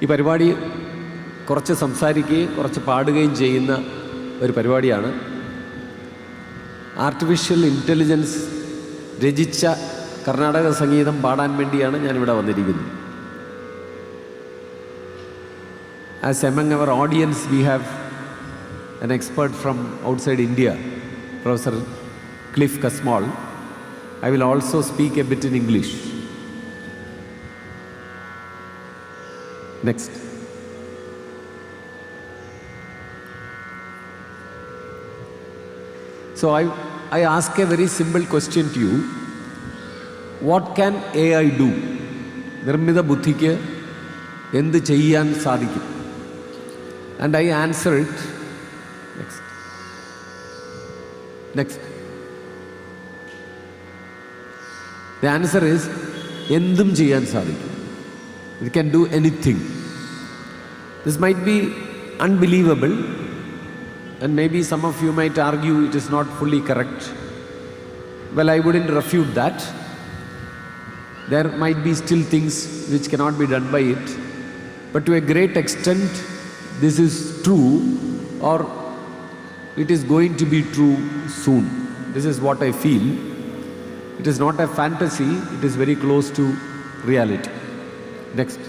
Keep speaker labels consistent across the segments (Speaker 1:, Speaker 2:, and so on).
Speaker 1: ഈ പരിപാടി കുറച്ച് സംസാരിക്കുകയും കുറച്ച് പാടുകയും ചെയ്യുന്ന ഒരു പരിപാടിയാണ്. ആർട്ടിഫിഷ്യൽ ഇൻ്റലിജൻസ് രചിച്ച കർണാടക സംഗീതം പാടാൻ വേണ്ടിയാണ് ഞാനിവിടെ വന്നിരിക്കുന്നത്. As among our audience, we have an expert from outside India, Professor Cliff Kasmall. I will also speak a bit in English. Next. So I ask a very simple question to you. What can AI do? നിർമ്മിത ബുദ്ധിക്ക് എന്ത് ചെയ്യാൻ സാധിക്കും? And I answer it. Next. The answer is എന്തും ചെയ്യാൻ സാധിക്കും. It can do anything. This might be unbelievable, and maybe some of you might argue it is not fully correct. Well, I wouldn't refute that. There might be still things which cannot be done by it, but to a great extent this is true, or it is going to be true soon. This is what I feel. It is not a fantasy, it is very close to reality. Next.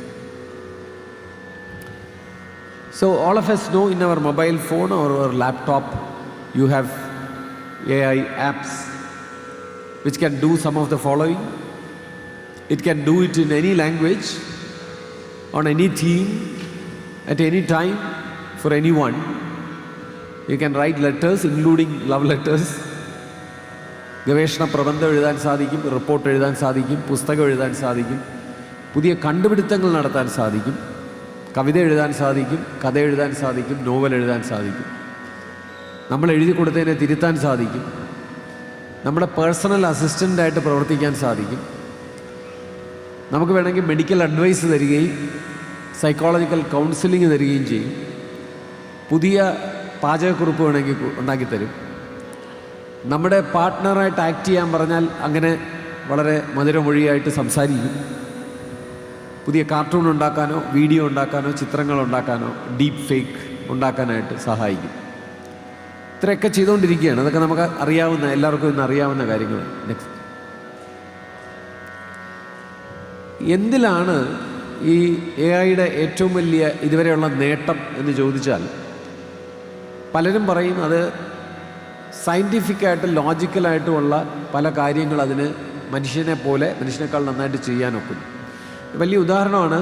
Speaker 1: So all of us know in our mobile phone or our laptop you have AI apps which can do some of the following. It can do it in any language, on any theme, at any time, for anyone. You can write letters, including love letters. ഗവേഷണ പ്രബന്ധം എഴുതാൻ സാധിക്കും, report എഴുതാൻ സാധിക്കും, പുസ്തകം എഴുതാൻ സാധിക്കും, പുതിയ കണ്ടുപിടുത്തങ്ങൾ നടത്താൻ സാധിക്കും, കവിത എഴുതാൻ സാധിക്കും, കഥ എഴുതാൻ സാധിക്കും, നോവൽ എഴുതാൻ സാധിക്കും, നമ്മൾ എഴുതി കൊടുത്തതിനെ തിരുത്താൻ സാധിക്കും, നമ്മുടെ പേഴ്സണൽ അസിസ്റ്റൻ്റായിട്ട് പ്രവർത്തിക്കാൻ സാധിക്കും, നമുക്ക് വേണമെങ്കിൽ മെഡിക്കൽ അഡ്വൈസ് തരികയും സൈക്കോളജിക്കൽ കൗൺസിലിംഗ് തരികയും ചെയ്യും, പുതിയ പാചകക്കുറിപ്പ് വേണമെങ്കിൽ ഉണ്ടാക്കിത്തരും, നമ്മുടെ പാർട്ട്ണറായിട്ട് ആക്ട് ചെയ്യാൻ പറഞ്ഞാൽ അങ്ങനെ വളരെ മധുരമൊഴിയായിട്ട് സംസാരിക്കും, പുതിയ കാർട്ടൂൺ ഉണ്ടാക്കാനോ വീഡിയോ ഉണ്ടാക്കാനോ ചിത്രങ്ങൾ ഉണ്ടാക്കാനോ ഡീപ്പ് ഫേക്ക് ഉണ്ടാക്കാനായിട്ട് സഹായിക്കും. ഇത്രയൊക്കെ ചെയ്തുകൊണ്ടിരിക്കുകയാണ്. അതൊക്കെ നമുക്ക് അറിയാവുന്ന, എല്ലാവർക്കും ഇന്ന് അറിയാവുന്ന കാര്യങ്ങൾ. നെക്സ്റ്റ്. എന്തിലാണ് ഈ AI-യുടെ ഏറ്റവും വലിയ ഇതുവരെയുള്ള നേട്ടം എന്ന് ചോദിച്ചാൽ പലരും പറയും അത് സയൻറ്റിഫിക്കായിട്ട് ലോജിക്കലായിട്ടുമുള്ള പല കാര്യങ്ങൾ അതിന് മനുഷ്യനേക്കാൾ നന്നായിട്ട് ചെയ്യാനൊക്കും. വലിയ ഉദാഹരണമാണ്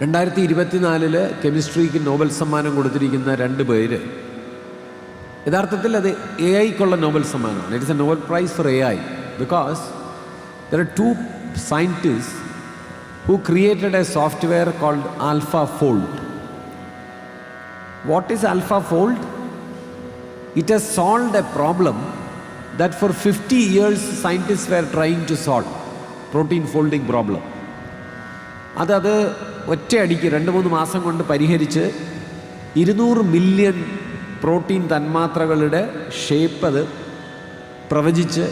Speaker 1: 2024 കെമിസ്ട്രിക്ക് നോബൽ സമ്മാനം കൊടുത്തിരിക്കുന്ന 2 പേര്. യഥാർത്ഥത്തിൽ അത് AI-ക്കുള്ള നോബൽ സമ്മാനമാണ്. It is a Nobel prize for AI because there are 2 scientists who created a software called AlphaFold. What is AlphaFold? It has solved a problem that for 50 years scientists were trying to solve, protein folding problem. അത് ഒറ്റയടിക്ക് 2-3 മാസം കൊണ്ട് പരിഹരിച്ച് 200 million protein തന്മാത്രകളുടെ shape അത് പ്രവചിച്ച്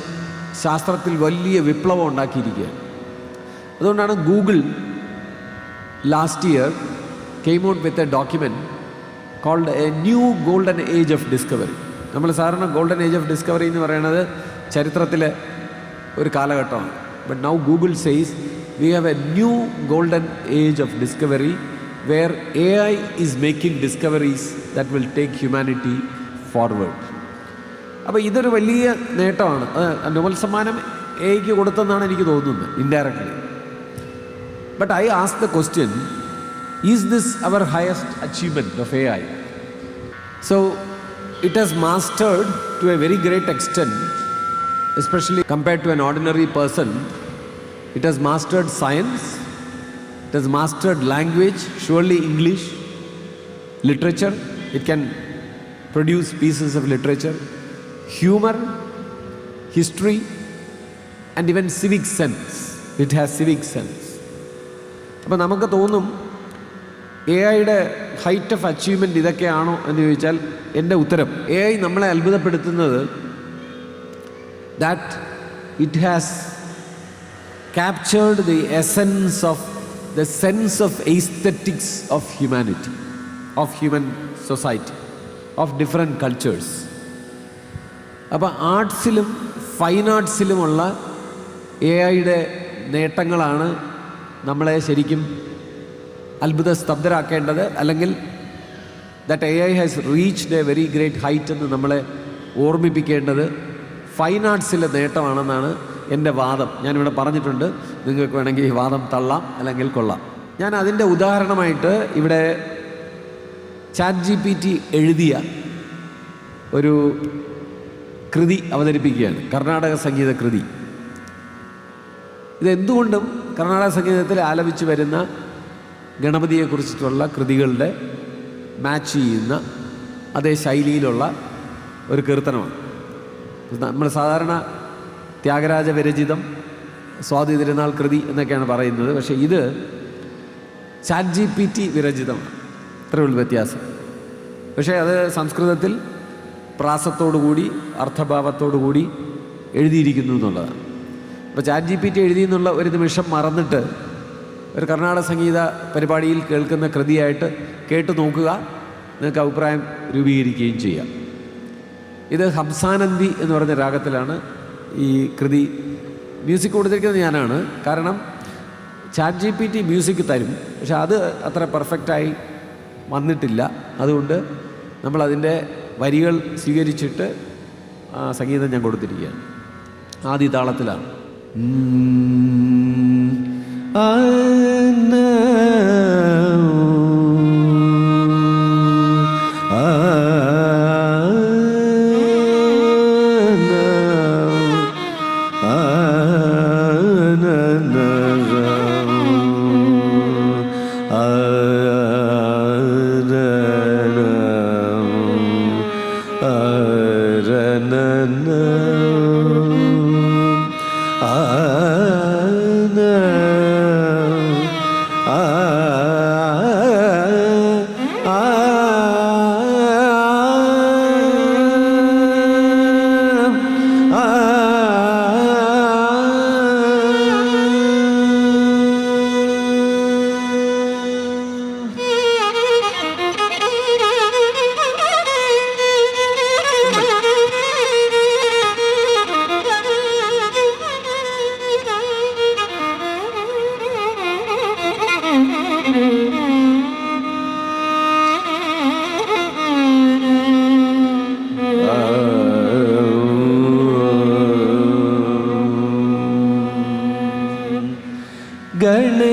Speaker 1: ശാസ്ത്രത്തിൽ വലിയ വിപ്ലവം ഉണ്ടാക്കിയിരിക്കുകയാണ്. അതുകൊണ്ടാണ് Google last year came out with a document called a new golden age of discovery. നമ്മൾ സാധാരണ ഗോൾഡൻ ഏജ് ഓഫ് ഡിസ്കവറി എന്ന് പറയുന്നത് ചരിത്രത്തിലെ ഒരു കാലഘട്ടമാണ്. But now Google says we have a new golden age of discovery where AI is making discoveries that will take humanity forward. അപ്പോൾ ഇതൊരു വലിയ നേട്ടമാണ്. നോബൽ സമ്മാനം AI-ക്ക് കൊടുത്തെന്നാണ് എനിക്ക് തോന്നുന്നത്, indirectly. But I ask the question, is this our highest achievement of AI? So it has mastered to a very great extent, especially compared to an ordinary person. It has mastered science, it has mastered language, surely English, literature. It can produce pieces of literature, humor, history, and even civic sense. It has civic sense. അപ്പോൾ നമുക്ക് തോന്നും AI-യുടെ height of achievement ഇതൊക്കെയാണോ എന്ന് ചോദിച്ചാൽ എൻ്റെ ഉത്തരം, AI നമ്മളെ അത്ഭുതപ്പെടുത്തുന്നത് that it has captured the essence of the sense of aesthetics of humanity, of human society, of different cultures. അപ്പോൾ ആർട്സിലും fine ആർട്സിലുമുള്ള A ഐയുടെ നേട്ടങ്ങളാണ് നമ്മളെ ശരിക്കും അത്ഭുത സ്തബ്ധരാക്കേണ്ടത്. അല്ലെങ്കിൽ that A I has reached A very great height എന്ന് നമ്മളെ ഓർമ്മിപ്പിക്കേണ്ടത് ഫൈൻ ആർട്സിലെ നേട്ടമാണെന്നാണ് എൻ്റെ വാദം. ഞാനിവിടെ പറഞ്ഞിട്ടുണ്ട്, നിങ്ങൾക്ക് വേണമെങ്കിൽ ഈ വാദം തള്ളാം അല്ലെങ്കിൽ കൊള്ളാം. ഞാൻ അതിൻ്റെ ഉദാഹരണമായിട്ട് ഇവിടെ ChatGPT എഴുതിയ ഒരു കൃതി അവതരിപ്പിക്കുകയാണ്, കർണാടക സംഗീത കൃതി. ഇതെന്തുകൊണ്ടും കർണാടക സംഗീതത്തിൽ ആലപിച്ചു വരുന്ന ഗണപതിയെക്കുറിച്ചിട്ടുള്ള കൃതികളുടെ മാച്ച് ചെയ്യുന്ന അതേ ശൈലിയിലുള്ള ഒരു കീർത്തനമാണ്. നമ്മൾ സാധാരണ ത്യാഗരാജ വിരചിതം, സ്വാതി തിരുനാൾ കൃതി എന്നൊക്കെയാണ് പറയുന്നത്. പക്ഷേ ഇത് ChatGPT വിരചിതമാണ്. ഇത്രയുള്ള വ്യത്യാസം. പക്ഷേ അത് സംസ്കൃതത്തിൽ പ്രാസത്തോടുകൂടി അർത്ഥഭാവത്തോടുകൂടി എഴുതിയിരിക്കുന്നു എന്നുള്ളതാണ്. അപ്പോൾ ChatGPT എഴുതി എന്നുള്ള ഒരു നിമിഷം മറന്നിട്ട് ഒരു കർണാടക സംഗീത പരിപാടിയിൽ കേൾക്കുന്ന കൃതിയായിട്ട് കേട്ടു നോക്കുക, നിങ്ങൾക്ക് അഭിപ്രായം രൂപീകരിക്കുകയും ചെയ്യാം. ഇത് ഹംസാനന്ദി എന്ന് പറഞ്ഞ രാഗത്തിലാണ് ഈ കൃതി. മ്യൂസിക് കൊടുത്തിരിക്കുന്നത് ഞാനാണ്. കാരണം ChatGPT മ്യൂസിക് തരും, പക്ഷെ അത് അത്ര പെർഫെക്റ്റായി വന്നിട്ടില്ല. അതുകൊണ്ട് നമ്മളതിൻ്റെ വരികൾ സ്വീകരിച്ചിട്ട് സംഗീതം ഞാൻ കൊടുത്തിരിക്കുകയാണ്. ആദ്യ താളത്തിലാണ്.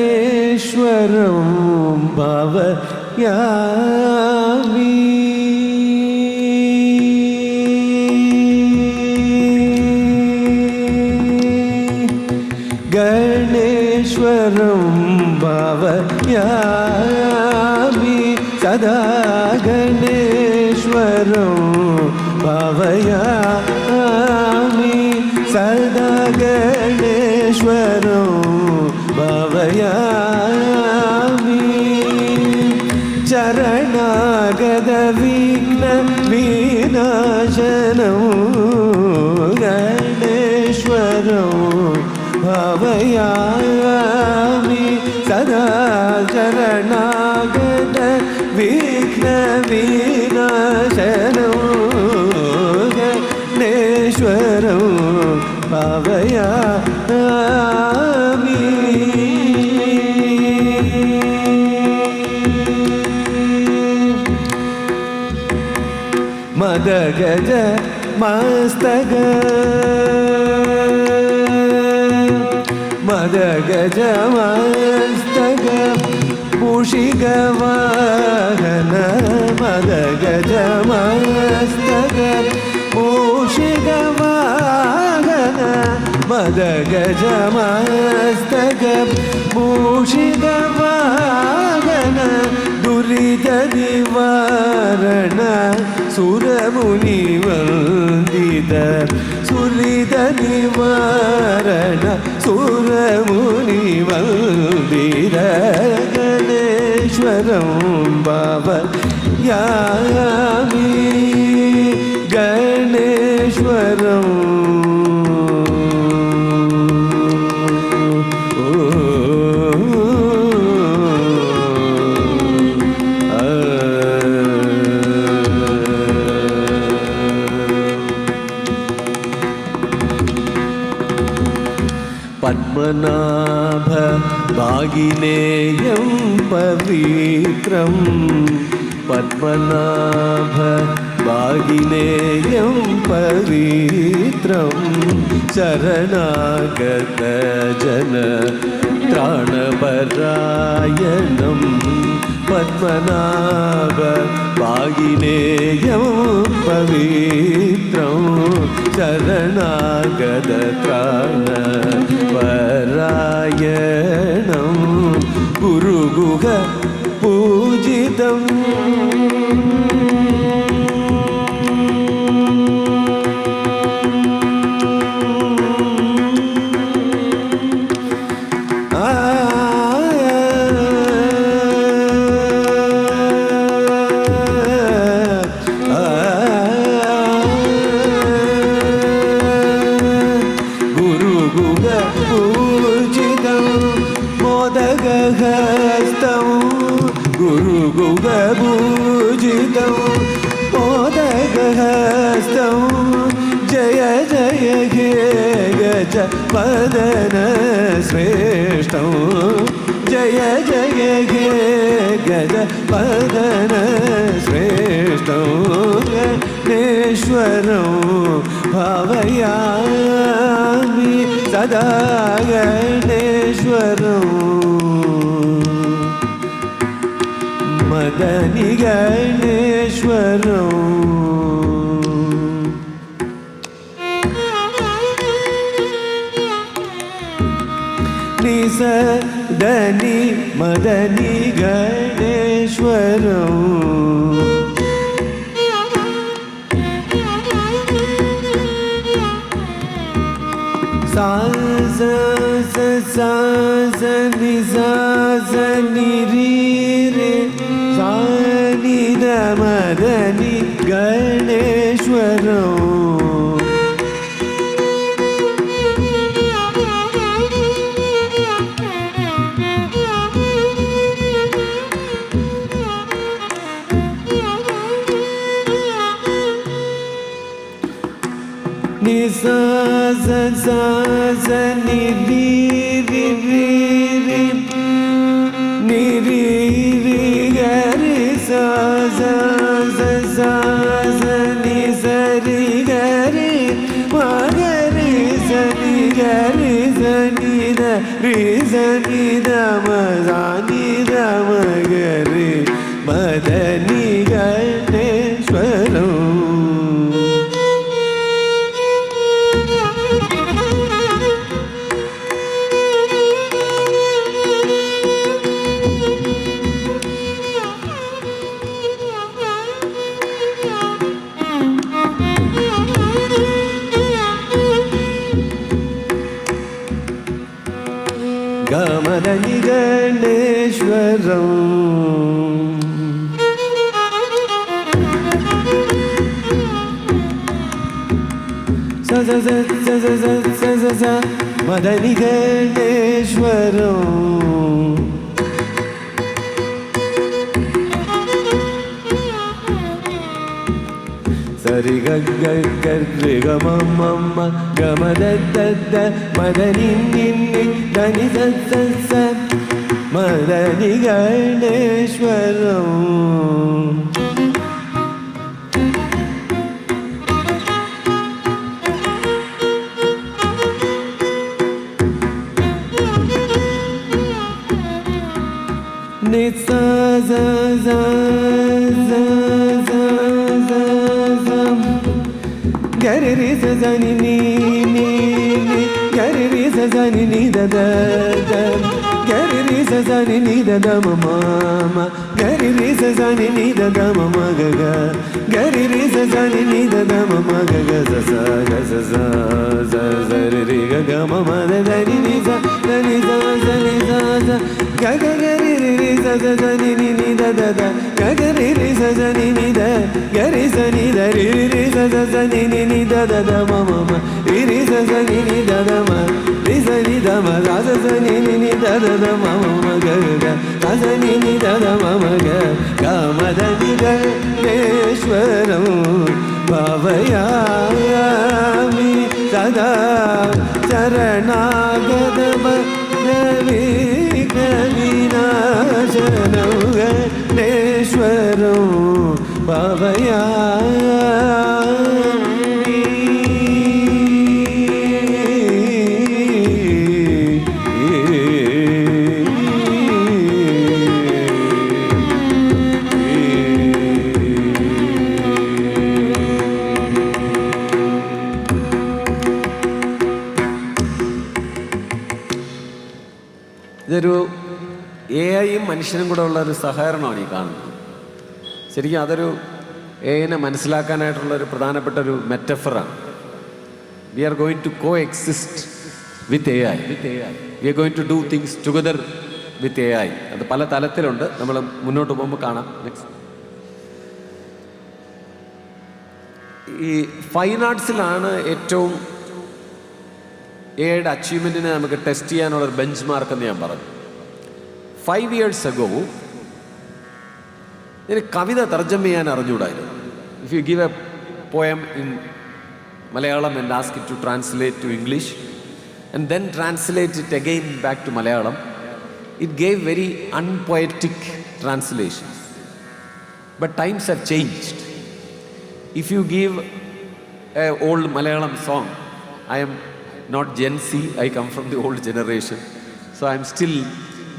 Speaker 2: ഗണേശ്വരം ഭവയാമി ഗണേശ്വരം ഭവയാമി സദാ ഗണേശ്വരം ഭവയാമി സദാ ഗണേശ്വരം ഭവയാമി ചരണാഗത വിഘ്ന വിനാശനം ഗണേശ്വരം ഭവയാമി സദാ ചരണാഗത വിഘ്ന വിനാശനം ഗണേശ്വരം ഭവയാമി മദഗജ മസ്തക മദഗജ മസ്തക മൂഷികവാഹന മദഗജ മസ്തക മൂഷികവാഹന മദഗജ മസ്തക മൂഷികവാഹന ദുരിത നിവാരണ സുരമുനി വന്ദിത സുരിത നിവാരണ സുരമുനി വന്ദിത ഗണേശ്വരം ഭവയാമി ഗണേശ്വരം പത്മനാഭ ഭാഗിനേയം പവിത്രം പത്മനാഭ ഭാഗിനേയം പവിത്രം ശരണാഗത ജന ത്രാണപരായണം പത്മനാഭ ഭാഗിനേയം പവിത്രം ശരണാഗത ത്രാണപരായണം ഗുരുഗുഹ പൂജിതം ഗുരുഗുഹപൂജിതം മോദകഹസ്തം ജയ ജയ ഹേ ഗജ പദന ശ്രേഷ്ഠം ജയ ജയ ഹേ ഗജ പദന ശ്രേഷ്ഠം ഗണേശ്വരം ഭാവയാമി സദാ ഗണേശ്വരം മദനി ഗണേശ്വരം നിസദനി മദനി ഗണേശ്വരം സാസ സാസ നിസാസ നിരി സാനിധ മദനി ഗണേശ്വരം നിസാസ സാസ നിരി രി രി രി നിരി രി ഗരി സാ സാ സാ സാ സാ നി സരി ഗരി മഗരി സനി ഗരി സനി ദ രി സനി ദ മ സാനി ദ മഗരി മദനി ഗണേശ്വരം ഗമദനി ഗണേശ്വരം സ സ സ സ സ സ സ സ മദനി ഗണേശ്വരം സരി ഗ ഗ ഗ രി ഗ മ മ മ ഗ മ ദ ദ ദ മദനി നി നി ധനി സ സ സ മദനി ഗണേശ്വരം നി സ സ സ സ ഗരി രി സ സ നി നി നി നി ഗരി രി സ സ നി നി ദ ദ ദ ഗരി രി സ സ നി നി ദ ദ മ മ മ ഗരി രി സ സ നി നി ദ ദ മ മ ഗ ഗ ഗരി രി സ സ നി നി ദ ദ മ മ ഗ ഗ സ സ ഗ സ സ സ സ രി രി ഗ ഗ മ മ ദ ദ നി നി സ ദ നി സ സ നി സ സ ഗ ഗ ഗരി രി രി സ സ സ നി നി നി ദ ദ ദ ഗ ഗ രി രി സ സ നി നി ദ ഗരി സ നി ദ രി രി സ സ സ നി നി നി ദ ദ ദ മ മ മ രി രി സ സ നി നി ദ ദ മ രി സ സനി ദമ ദാസ സനി നി ദദ ദമ മമ ഗഗ ദസനി നി ദദ മമ ഗ ഗമദനി ഗണേശ്വരം ഭാവയാമി സദാ ശരണാഗത വിനാശനം ഗണേശ്വരം ഭാവയാമി.
Speaker 1: ഇതൊരു AI-യും മനുഷ്യനും കൂടെ ഉള്ള ഒരു സഹകരണമാണ് ഈ കാണുന്നത്. ശരിക്കും അതൊരു AI-നെ മനസ്സിലാക്കാനായിട്ടുള്ളൊരു പ്രധാനപ്പെട്ട ഒരു മെറ്റഫറാണ്. We are going to coexist with AI. We are going to do things together with AI. അത് പല തലത്തിലുണ്ട്, നമ്മൾ മുന്നോട്ട് പോകുമ്പോൾ കാണാം. നെക്സ്റ്റ്, ഈ ഫൈൻ ആർട്സിലാണ് ഏറ്റവും AI-യുടെ അച്ചീവ്മെൻറ്റിനെ നമുക്ക് ടെസ്റ്റ് ചെയ്യാനുള്ളൊരു ബെഞ്ച് മാർക്ക് എന്ന് ഞാൻ പറഞ്ഞു. 5 years ago ഇതിന് കവിത തർജ്ജമ ചെയ്യാൻ അറിഞ്ഞുകൂടായിരുന്നു. If you give a poem in Malayalam and ask it to translate to English and then translate it again back to Malayalam, it gave very unpoetic translations. But times have changed. If you give a old Malayalam song, I am not Gen Z, I come from the old generation. So I am still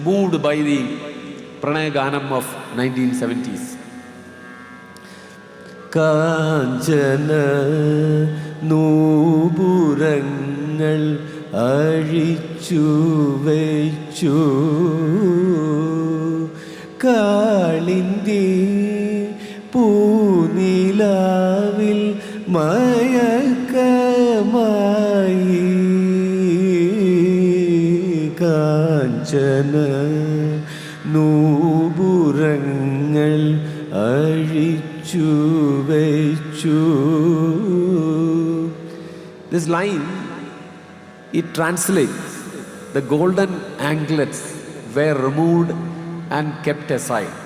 Speaker 1: moved by the Pranay Ganam of 1970s.
Speaker 2: കാഞ്ചന നൂപുരങ്ങൾ അഴിച്ചു വച്ചു കാളിന്തി പൂനിലാവിൽ മയക്കമായി കാഞ്ചന നൂപുരങ്ങൾ അഴിച്ചു വച്ചു.
Speaker 1: This line, it translates, the golden anklets were removed and kept aside.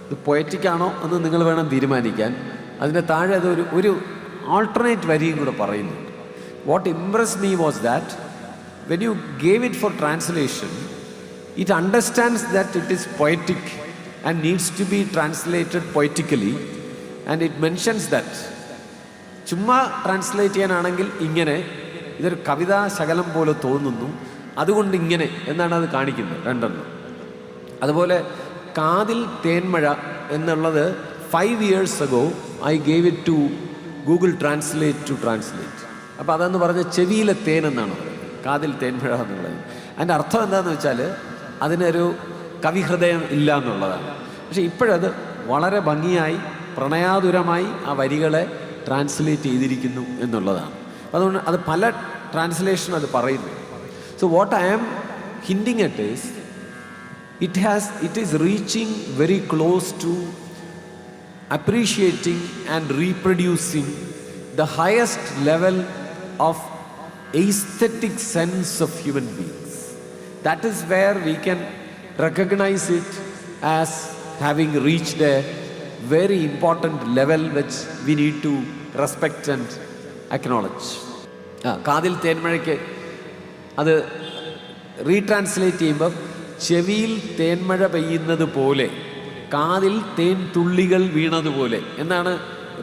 Speaker 1: ഇത് poetic ആണോ എന്ന് നിങ്ങൾ വേണം തീരുമാനിക്കാൻ. അതിൻ്റെ താഴെ അത് ഒരു ആൾട്ടർനേറ്റ് വരിയും കൂടെ പറയുന്നുണ്ട്. What Impress me was that when you gave it for translation, it understands that it is poetic and needs to be translated poetically, and it mentions that. ചുമ്മാ ട്രാൻസ്ലേറ്റ് ചെയ്യാനാണെങ്കിൽ ഇങ്ങനെ, ഇതൊരു കവിതാ ശകലം പോലെ തോന്നുന്നു, അതുകൊണ്ട് ഇങ്ങനെ എന്നാണ് അത് കാണിക്കുന്നത് രണ്ടെണ്ണം. അതുപോലെ കാതിൽ തേന്മഴ എന്നുള്ളത് 5 years ago I gave it to Google Translate to translate. അപ്പോൾ അതെന്ന് പറഞ്ഞ ചെവിയിലെ തേൻ എന്നാണ് പറയുന്നത്, കാതിൽ തേന്മഴ എന്ന് പറയുന്നത്. അതിൻ്റെ അർത്ഥം എന്താണെന്ന് വെച്ചാൽ അതിനൊരു കവിഹൃദയം ഇല്ല എന്നുള്ളതാണ്. പക്ഷേ ഇപ്പോഴത് വളരെ ഭംഗിയായി പ്രണയാതുരമായി ആ വരികളെ ട്രാൻസ്ലേറ്റ് ചെയ്തിരിക്കുന്നു എന്നുള്ളതാണ്. അതുകൊണ്ട് അത് പല ട്രാൻസ്ലേഷൻ അത് പറയുന്നു. So what I am hinting at is it is reaching very close to appreciating and reproducing the highest level of aesthetic sense of human beings. That is where we can recognize it as having reached a very important level which we need to respect and acknowledge. കാതിൽ തേന്മഴയ്ക്ക് അത് റീട്രാൻസ്ലേറ്റ് ചെയ്യുമ്പോൾ ചെവിയിൽ തേന്മഴ പെയ്യുന്നത് പോലെ, കാതിൽ തേൻ തുള്ളികൾ വീണതുപോലെ എന്നാണ്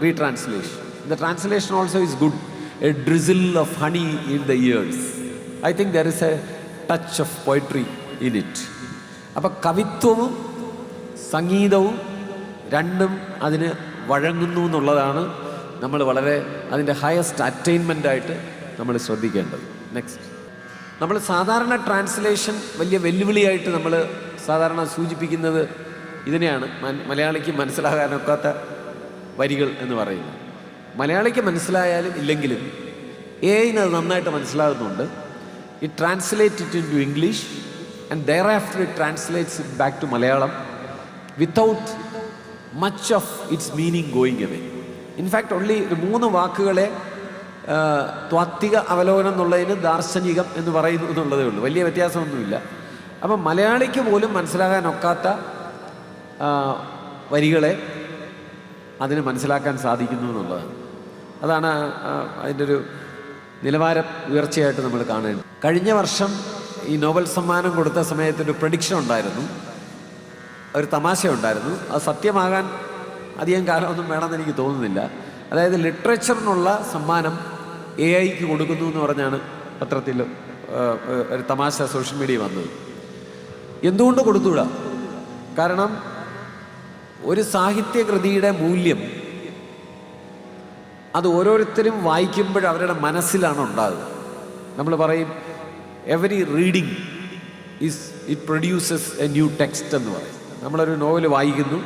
Speaker 1: retranslation. The translation also is good. A drizzle of honey in the ears. I think there is a touch of poetry in it. അപ്പം കവിത്വവും സംഗീതവും രണ്ടും അതിന് വഴങ്ങുന്നു എന്നുള്ളതാണ് നമ്മൾ വളരെ അതിൻ്റെ ഹയസ്റ്റ് അറ്റൈൻമെൻ്റായിട്ട് നമ്മൾ ശ്രദ്ധിക്കേണ്ടത്. നെക്സ്റ്റ്, നമ്മൾ സാധാരണ ട്രാൻസ്ലേഷൻ വലിയ വെല്ലുവിളിയായിട്ട് നമ്മൾ സാധാരണ സൂചിപ്പിക്കുന്നത് ഇതിനെയാണ്, മലയാളിക്ക് മനസ്സിലാകാനൊക്കാത്ത വരികൾ എന്ന് പറയുന്നത്. മലയാളിക്ക് മനസ്സിലായാലും ഇല്ലെങ്കിലും AI-ന് അത് നന്നായിട്ട് മനസ്സിലാകുന്നുണ്ട്. It translate it into English and thereafter it translates it back to Malayalam without much of its meaning going away. In fact only 3 വാക്കുകളെ ത്വാത്വിക അവലോകനം എന്നുള്ളതിന് ദാർശനികം എന്ന് പറയുന്നു എന്നുള്ളതേ ഉള്ളൂ, വലിയ വ്യത്യാസമൊന്നുമില്ല. അപ്പം മലയാളിക്ക് പോലും മനസ്സിലാകാനൊക്കാത്ത വരികളെ അതിന് മനസ്സിലാക്കാൻ സാധിക്കുന്നു എന്നുള്ളതാണ്. അതാണ് അതിൻ്റെ ഒരു നിലവാരം ഉയർച്ചയായിട്ട് നമ്മൾ കാണേണ്ടത്. കഴിഞ്ഞ വർഷം ഈ നോബൽ സമ്മാനം കൊടുത്ത സമയത്തൊരു പ്രഡിക്ഷൻ ഉണ്ടായിരുന്നു, ഒരു തമാശ ഉണ്ടായിരുന്നു. അത് സത്യമാകാൻ അധികം കാലമൊന്നും വേണമെന്ന് എനിക്ക് തോന്നുന്നില്ല. അതായത് ലിറ്ററേച്ചറിനുള്ള സമ്മാനം AI-ക്ക് കൊടുക്കുന്നു എന്ന് പറഞ്ഞാണ് പത്രത്തിൽ ഒരു തമാശ സോഷ്യൽ മീഡിയ വന്നത്. എന്തുകൊണ്ട് കൊടുത്തുകൂടാ? കാരണം ഒരു സാഹിത്യകൃതിയുടെ മൂല്യം അത് ഓരോരുത്തരും വായിക്കുമ്പോൾ അവരുടെ മനസ്സിലാണ് ഉണ്ടാകുക. നമ്മൾ പറയും every reading it produces A new text എന്ന് പറയും. നമ്മളൊരു നോവൽ വായിക്കുന്നു,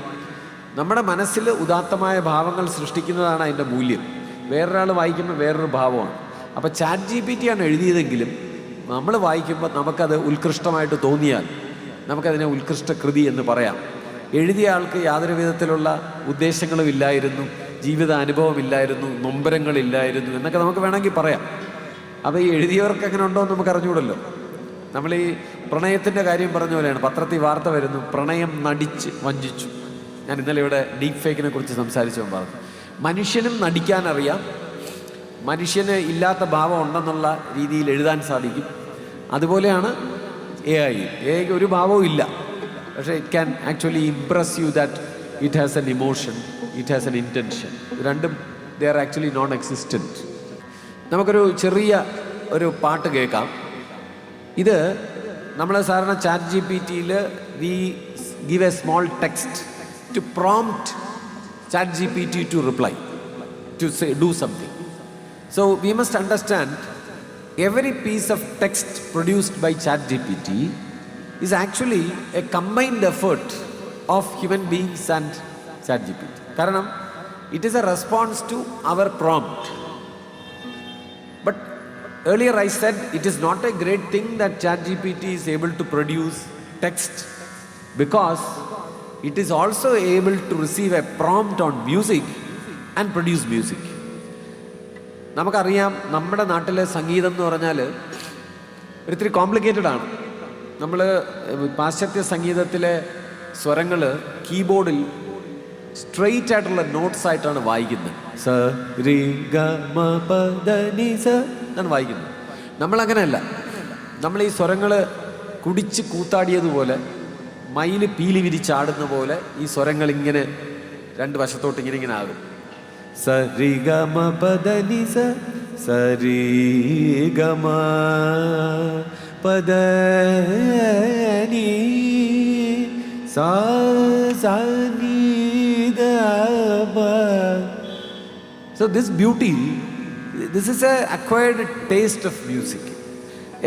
Speaker 1: നമ്മുടെ മനസ്സിൽ ഉദാത്തമായ ഭാവങ്ങൾ സൃഷ്ടിക്കുന്നതാണ് അതിൻ്റെ മൂല്യം. വേറൊരാൾ വായിക്കുമ്പോൾ വേറൊരു ഭാവമാണ്. അപ്പോൾ ChatGPT ആണ് എഴുതിയതെങ്കിലും നമ്മൾ വായിക്കുമ്പോൾ നമുക്കത് ഉത്കൃഷ്ടമായിട്ട് തോന്നിയാൽ നമുക്കതിനെ ഉത്കൃഷ്ട കൃതി എന്ന് പറയാം. എഴുതിയ ആൾക്ക് യാതൊരു വിധത്തിലുള്ള ഉദ്ദേശങ്ങളും ഇല്ലായിരുന്നു, ജീവിത അനുഭവമില്ലായിരുന്നു, നൊമ്പരങ്ങളില്ലായിരുന്നു എന്നൊക്കെ നമുക്ക് വേണമെങ്കിൽ പറയാം. അപ്പോൾ ഈ എഴുതിയവർക്ക് എങ്ങനെ ഉണ്ടോ എന്ന് നമുക്ക് അറിഞ്ഞുകൂടല്ലോ. നമ്മൾ ഈ പ്രണയത്തിൻ്റെ കാര്യം പറഞ്ഞ പോലെയാണ്. പത്രത്തിൽ വാർത്ത വരുന്നു, പ്രണയം നടിച്ച് വഞ്ചിച്ചു. ഞാൻ ഇന്നലെ ഇവിടെ ഡീപ്പ് ഫേക്കിനെ കുറിച്ച് സംസാരിച്ചു പറഞ്ഞു. മനുഷ്യനും നടിക്കാനറിയാം, മനുഷ്യന് ഇല്ലാത്ത ഭാവം ഉണ്ടെന്നുള്ള രീതിയിൽ എഴുതാൻ സാധിക്കും. അതുപോലെയാണ് AI-ക്ക് ഒരു ഭാവവും ഇല്ല, പക്ഷേ it can actually impress you that it has an emotion, it has an intention. രണ്ടും they are actually non existent. നമുക്കൊരു ചെറിയ ഒരു പാട്ട് കേൾക്കാം. ഇത് നമ്മൾ സാധാരണ ChatGPT-യിൽ we give a small text to prompt ChatGPT to reply, to say do something. So we must understand every piece of text produced by ChatGPT is actually a combined effort of human beings and ChatGPT. Karanam, it is a response to our prompt. But earlier I said it is not a great thing that ChatGPT is able to produce text, because it is also able to receive a prompt on music and produce music. നമുക്കറിയാം, നമ്മുടെ നാട്ടിലെ സംഗീതം എന്ന് പറഞ്ഞാൽ ഒരിത്തിരി complicated ആണ്. നമ്മൾ പാശ്ചാത്യ സംഗീതത്തിലെ സ്വരങ്ങൾ കീബോർഡിൽ സ്ട്രെയിറ്റ് ആയിട്ടുള്ള നോട്ട്സ് ആയിട്ടാണ് വായിക്കുന്നത്. സ രി ഗ മ പ ദ നി സ എന്നാണ് വായിക്കുന്നത്. നമ്മളങ്ങനെയല്ല. നമ്മൾ ഈ സ്വരങ്ങൾ കുടിച്ച് കൂത്താടിയതുപോലെ, മയിൽ പീലി വിരിച്ചാടുന്ന പോലെ ഈ സ്വരങ്ങൾ ഇങ്ങനെ രണ്ട് വശത്തോട്ട് ഇങ്ങനെ ഇങ്ങനെ ആകും. സ രി ഗ മ പ ദ നി സ, സ രി ഗ മ പ ദ നി സ, സ നി ദ പ. So this beauty, this is a acquired taste of music,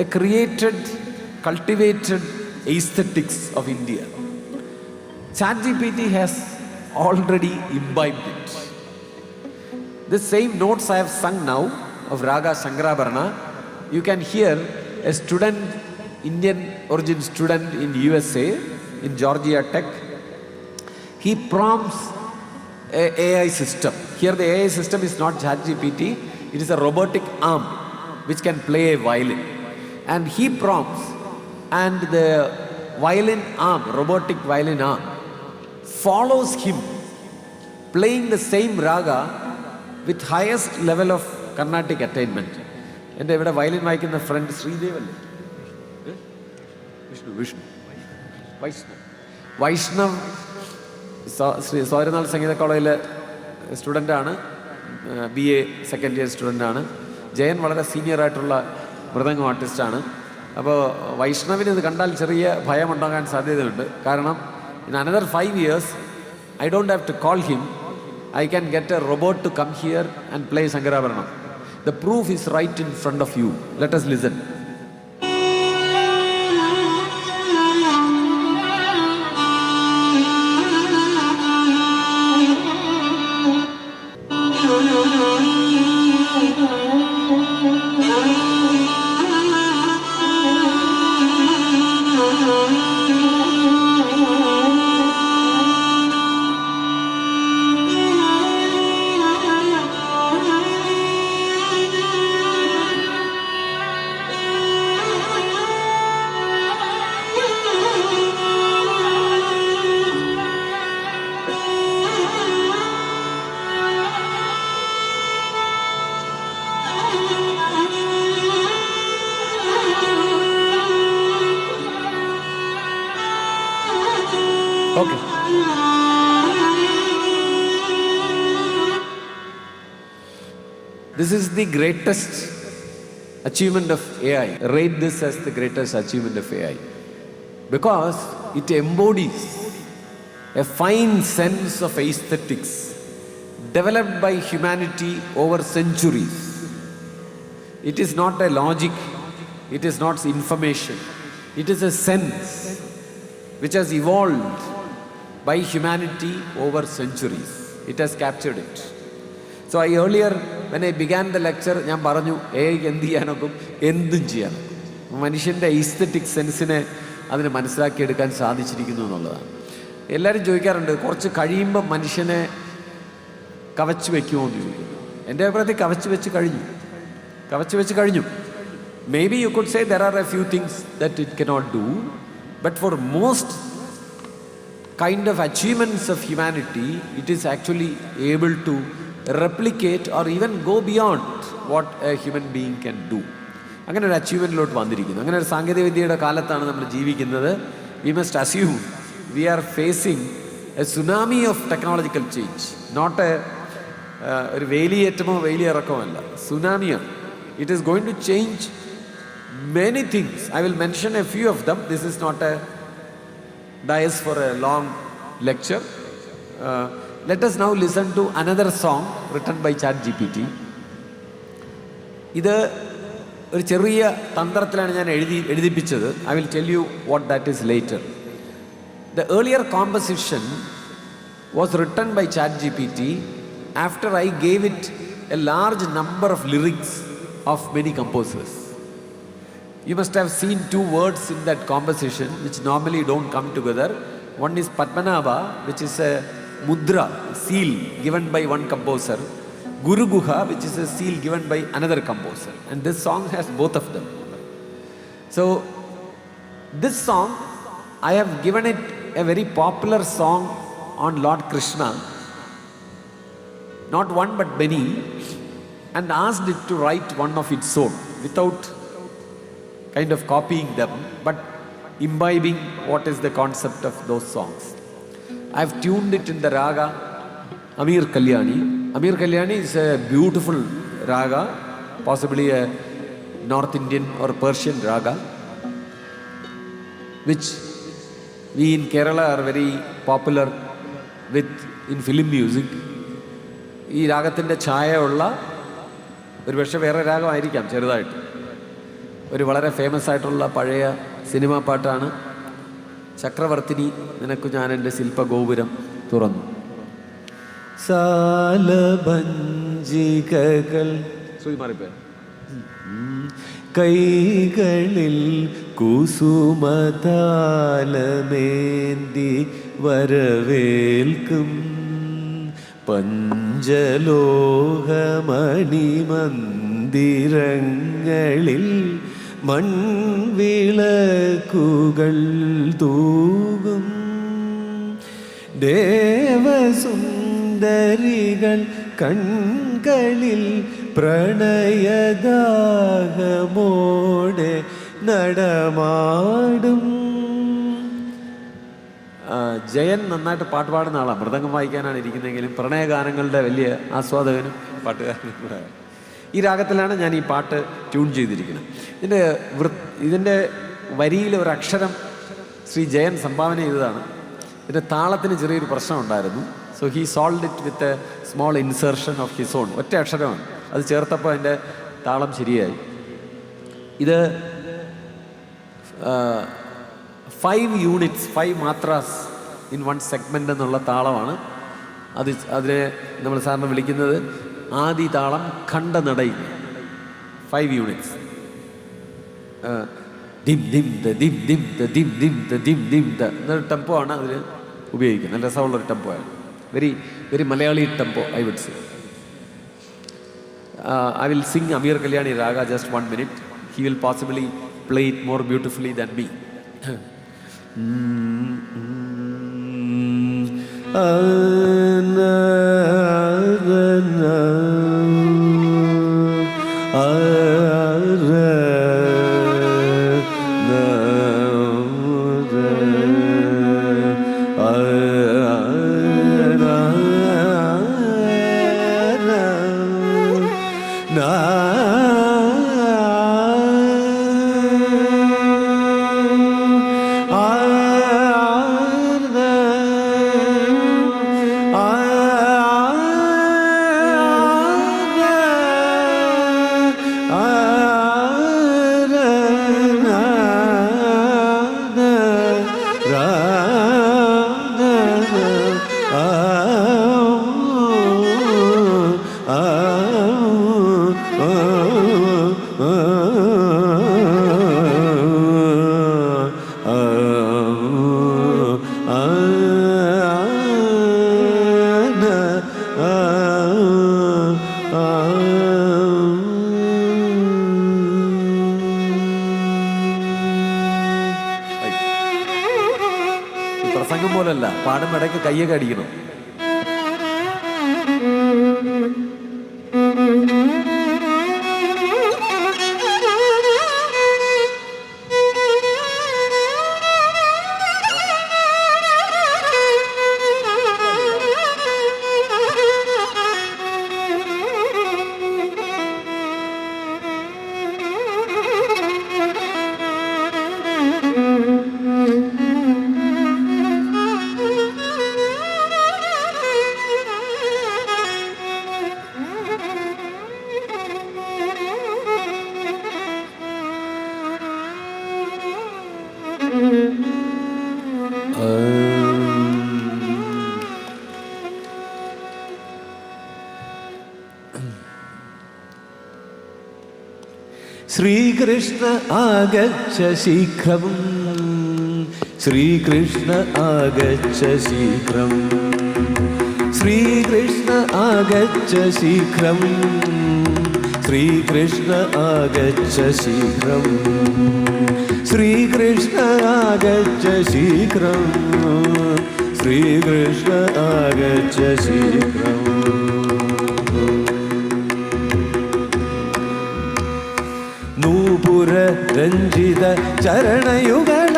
Speaker 1: a created, cultivated aesthetics of India. ChatGPT has already imbibed it. The same notes I have sung now of Raga Shankarabharana, you can hear a student, Indian origin student in USA, in Georgia Tech. He prompts a AI system. Here the AI system is not ChatGPT, it is a robotic arm which can play a violin. And he prompts, and the violin arm, robotic violin arm, follows him playing the same raga with highest level of Carnatic attainment. എൻ്റെ ഇവിടെ violin വായിക്കുന്ന front Sreedev അല്ലേ? വൈഷ്ണവ് സ്വാതിരനാൾ സംഗീത കോളേജിലെ സ്റ്റുഡൻ്റാണ്, BA second year സ്റ്റുഡൻ്റാണ്. Jayan വളരെ സീനിയറായിട്ടുള്ള മൃദംഗം ആർട്ടിസ്റ്റാണ്. അപ്പോൾ വൈഷ്ണവിന് ഇത് കണ്ടാൽ ചെറിയ ഭയമുണ്ടാകാൻ സാധ്യതയുണ്ട്. കാരണം in another 5 years I don't have to call him, I can get a robot to come here and play Shankarabharanam. The proof is right in front of you. Let us listen. Okay. This is the greatest achievement of AI. Rate this as the greatest achievement of AI because it embodies a fine sense of aesthetics developed by humanity over centuries. It is not a logic, it is not information, it is a sense which has evolved by humanity over centuries. It has captured it. So I earlier, when I began the lecture, ഞാൻ പറഞ്ഞു AI എന്ത് ചെയ്യാനൊക്കും, എന്തും ചെയ്യാനൊക്കും. മനുഷ്യൻ്റെ aesthetic സെൻസിനെ അതിന് മനസ്സിലാക്കിയെടുക്കാൻ സാധിച്ചിരിക്കുന്നു എന്നുള്ളതാണ്. എല്ലാവരും ചോദിക്കാറുണ്ട്, കുറച്ച് കഴിയുമ്പോൾ മനുഷ്യനെ കവച്ച് വയ്ക്കുമോ എന്ന് ചോദിക്കുന്നു. എൻ്റെ അഭിപ്രായത്തിൽ കവച്ച് വെച്ച് കഴിഞ്ഞു. Maybe you could say there are a few things that it cannot do, but for most kind of achievements of humanity, it is actually able to replicate or even go beyond what a human being can do. അങ്ങനെ ഒരു അച്ചീവ്മെൻറ്റിലോട്ട് വന്നിരിക്കുന്നു. അങ്ങനെ ഒരു സാങ്കേതികവിദ്യയുടെ കാലത്താണ് നമ്മൾ ജീവിക്കുന്നത്. We must assume we are facing a tsunami of technological change. Not ഒരു വേലിയേറ്റമോ വേലിയിറക്കമല്ല, സുനാമിയാണ്. It is going to change many things. I will mention a few of them. This is not a dais for a long lecture. Let us now listen to another song written by ChatGPT. ഇത് ഒരു ചെറിയ തന്ത്രത്തിലാണ് ഞാൻ എഴുതിപ്പിച്ചത്. I will tell you what that is later. The earlier composition was written by ChatGPT after I gave it a large number of lyrics of many composers. You must have seen two words in that composition which normally don't come together. One is Padmanabha, which is a mudra, seal given by one composer. Guru Guha, which is a seal given by another composer. And this song has both of them. So, this song, I have given it a very popular song on Lord Krishna, not one but many, and asked it to write one of its own without kind of copying them, but imbibing what is the concept of those songs. I have tuned it in the raga Amir Kalyani. Amir Kalyani is a beautiful raga, possibly a North Indian or Persian raga, which we in Kerala are very popular with in film music. ഈ രാഗത്തിൻ്റെ ഛായയുള്ള ഒരു പക്ഷേ വേറെ രാഗമായിരിക്കാം ചെറുതായിട്ട്. ഒരു വളരെ famous ആയിട്ടുള്ള പഴയ cinema പാട്ടാണ് ചക്രവർത്തിനി നിനക്കു ഞാൻ എൻ്റെ ശില്പഗോപുരം തുറന്നു.
Speaker 2: സാലഭഞ്ജികകൾ കൈകളിൽ കുസുമതാലമേന്തി വരവേൽക്കും പഞ്ചലോഹമണിമന്ദിരങ്ങളിൽ മൺവിളക്കുകൾ തൂകും ദേവസുന്ദരികൾ കൺകളിൽ പ്രണയദാഹമോടെ നടമാടും.
Speaker 1: ജയൻ നന്നായിട്ട് പാട്ട് പാടുന്ന ആളാണ്, മൃദംഗം വായിക്കാനാണ് ഇരിക്കുന്നതെങ്കിലും പ്രണയഗാനങ്ങളുടെ വലിയ ആസ്വാദകനും പാട്ടുകാരനും കൂടെ. ഈ രാഗത്തിലാണ് ഞാൻ ഈ പാട്ട് ട്യൂൺ ചെയ്തിരിക്കുന്നത്. ഇതിൻ്റെ വരിയിൽ ഒരു അക്ഷരം ശ്രീ ജയൻ സംഭാവന ചെയ്തതാണ്. ഇതിൻ്റെ താളത്തിന് ചെറിയൊരു പ്രശ്നം ഉണ്ടായിരുന്നു. So he solved it with a small insertion of his own. ഒറ്റ അക്ഷരമാണ്, അത് ചേർത്തപ്പോൾ അതിൻ്റെ താളം ശരിയായി. ഇത് 5 units, 5 മാത്രാസ് ഇൻ 1 സെഗ്മെൻ്റ് എന്നുള്ള താളമാണ്. അതിനെ നമ്മൾ സാറിന് വിളിക്കുന്നത് ആദി താളം ഖണ്ഡ നടയിൽ. 5 units. ദിം ദിം ദ ദിം ദിം ദ ദിം ദിം ദ ദിം ദിം ദ എന്നൊരു ടെമ്പോ ആണ് അതിൽ ഉപയോഗിക്കുന്നത്. നല്ല രസമുള്ളൊരു ടെമ്പോ ആണ്. Very very Malayali tempo I would say. I will sing Amir Kalyani Raga just 1 minute. He will possibly play it more beautifully than me. പ്രസംഗം പോലല്ല, പാടും ഇടയ്ക്ക് കയ്യൊക്കെ അടിക്കണം.
Speaker 2: ശ്രീകൃഷ്ണ ആഗച്ഛ ശീഘ്രം, ശ്രീകൃഷ്ണ ആഗച്ഛ ശീഘ്രം, ശ്രീകൃഷ്ണ ആഗച്ഛ ശീഘ്രം, ശ്രീകൃഷ്ണ ആഗച്ഛ ശീഘ്രം, ശ്രീകൃഷ്ണ ആഗച്ഛ ശീഘ്രം, ശ്രീകൃഷ്ണ ആഗച്ഛ ശീഘ്രം. നൂപുര രഞ്ജിത ചരണയുഗള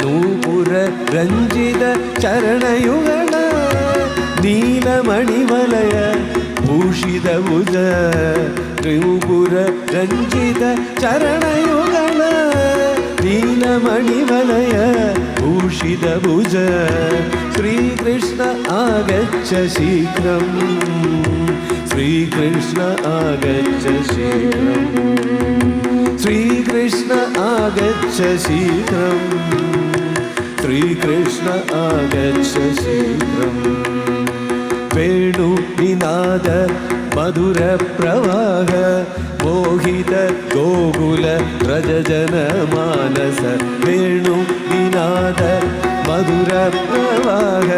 Speaker 2: നൂപുര രഞ്ജിത ചരണയുഗള നീലമണിവലയ ഭൂഷിതഭുജ ത്രിപുര രഞ്ജിത ചരണയുഗള നീലമണിവലയ ഭൂഷിതഭുജ ശ്രീകൃഷ്ണ ആഗച്ഛ ശീഘ്രം, ശ്രീകൃഷ്ണ ആഗച്ഛ ശീഘ്രം, ശ്രീകൃഷ്ണ ആഗച്ഛ ശീഘ്രം, ശ്രീകൃഷ്ണ ആഗച്ഛ ശീഘ്രം. വേണു നിനാദ മധുര പ്രവാഹ മോഹിത ഗോകുല വ്രജജന മാനസ വേണു നിനാദ മധുര പ്രവാഹ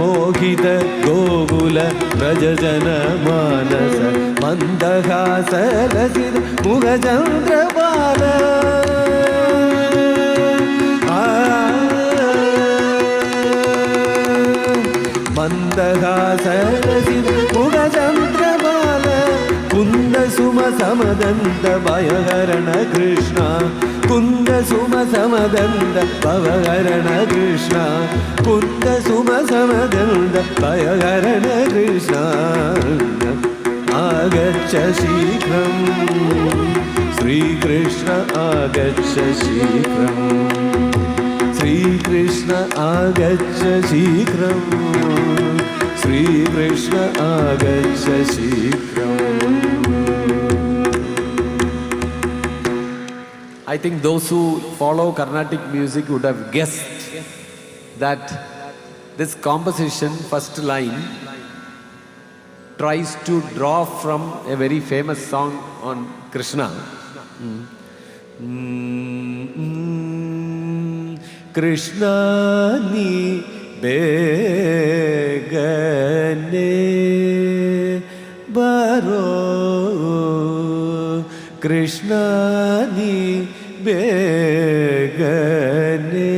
Speaker 2: മോഹിത ഗോകുല വ്രജജന മാനസ മന്ദഹാസ Lasitha മുഖചന്ദ്രപാല മന്ദഹാസ Lasitha മുഖചന്ദ്രപാല Kunda Suma സമദന്ത ഭയഹരണ Krishna Kunda Suma സമദന്ത ഭവഹരണ Krishna Kunda Suma സമദന്ത ഭയഹരണ Krishna ആഗച്ഛ ശീഘ്രം, Sreekrishna ആഗച്ഛ ശീഘ്രം, Sreekrishna ആഗച്ഛ ശീഘ്രം, Sreekrishna ആഗച്ഛ ശീഘ്രം.
Speaker 1: I think those who follow Carnatic music would have guessed that this composition, first line, tries to draw from a very famous song on Krishna.
Speaker 2: Krishna ni begane baro, Krishna ni begane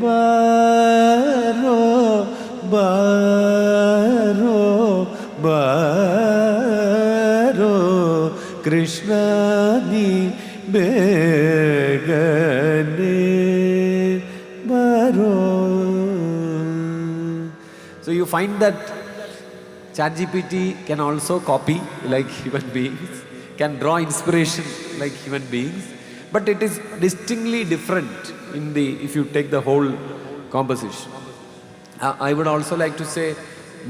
Speaker 2: baro, baro, baro, Krishna ni begane baro.
Speaker 1: So you find that ChatGPT can also copy like human beings, can draw inspiration like human beings, but it is distinctly different in the, if you take the whole composition. I would also like to say,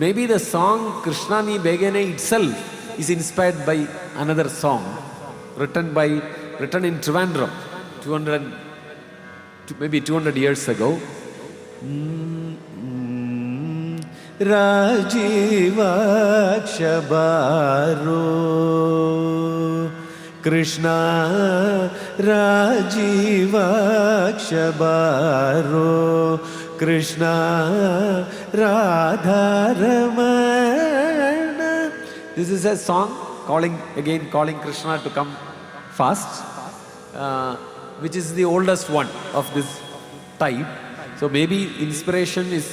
Speaker 1: maybe the song Krishna Ni Begane itself is inspired by another song written in Trivandrum 200 years ago.
Speaker 2: Rajivakshabaro Krishna Rajivakshabaro Krishna Radharamana.
Speaker 1: This is a song calling Krishna to come fast, which is the oldest one of this type. So maybe inspiration is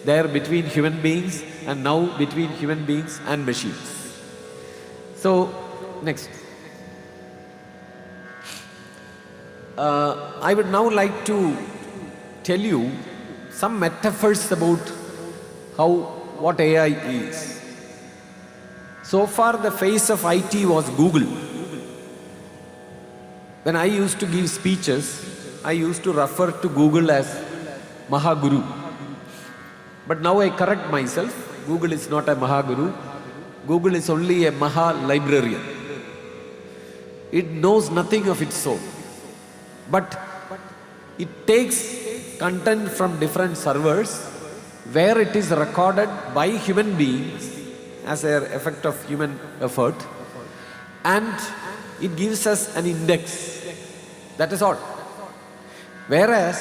Speaker 1: there between human beings and now between human beings and machines. So next. I would now like to tell you some metaphors about what AI is. So far the face of IT was Google. When I used to give speeches, I used to refer to Google as Mahaguru. But now I correct myself. Google is not a Mahaguru. Google is only a Maha librarian. It knows nothing of its own. But it takes content from different servers where it is recorded by human beings as an effect of human effort, and it gives us an index. That is all. Whereas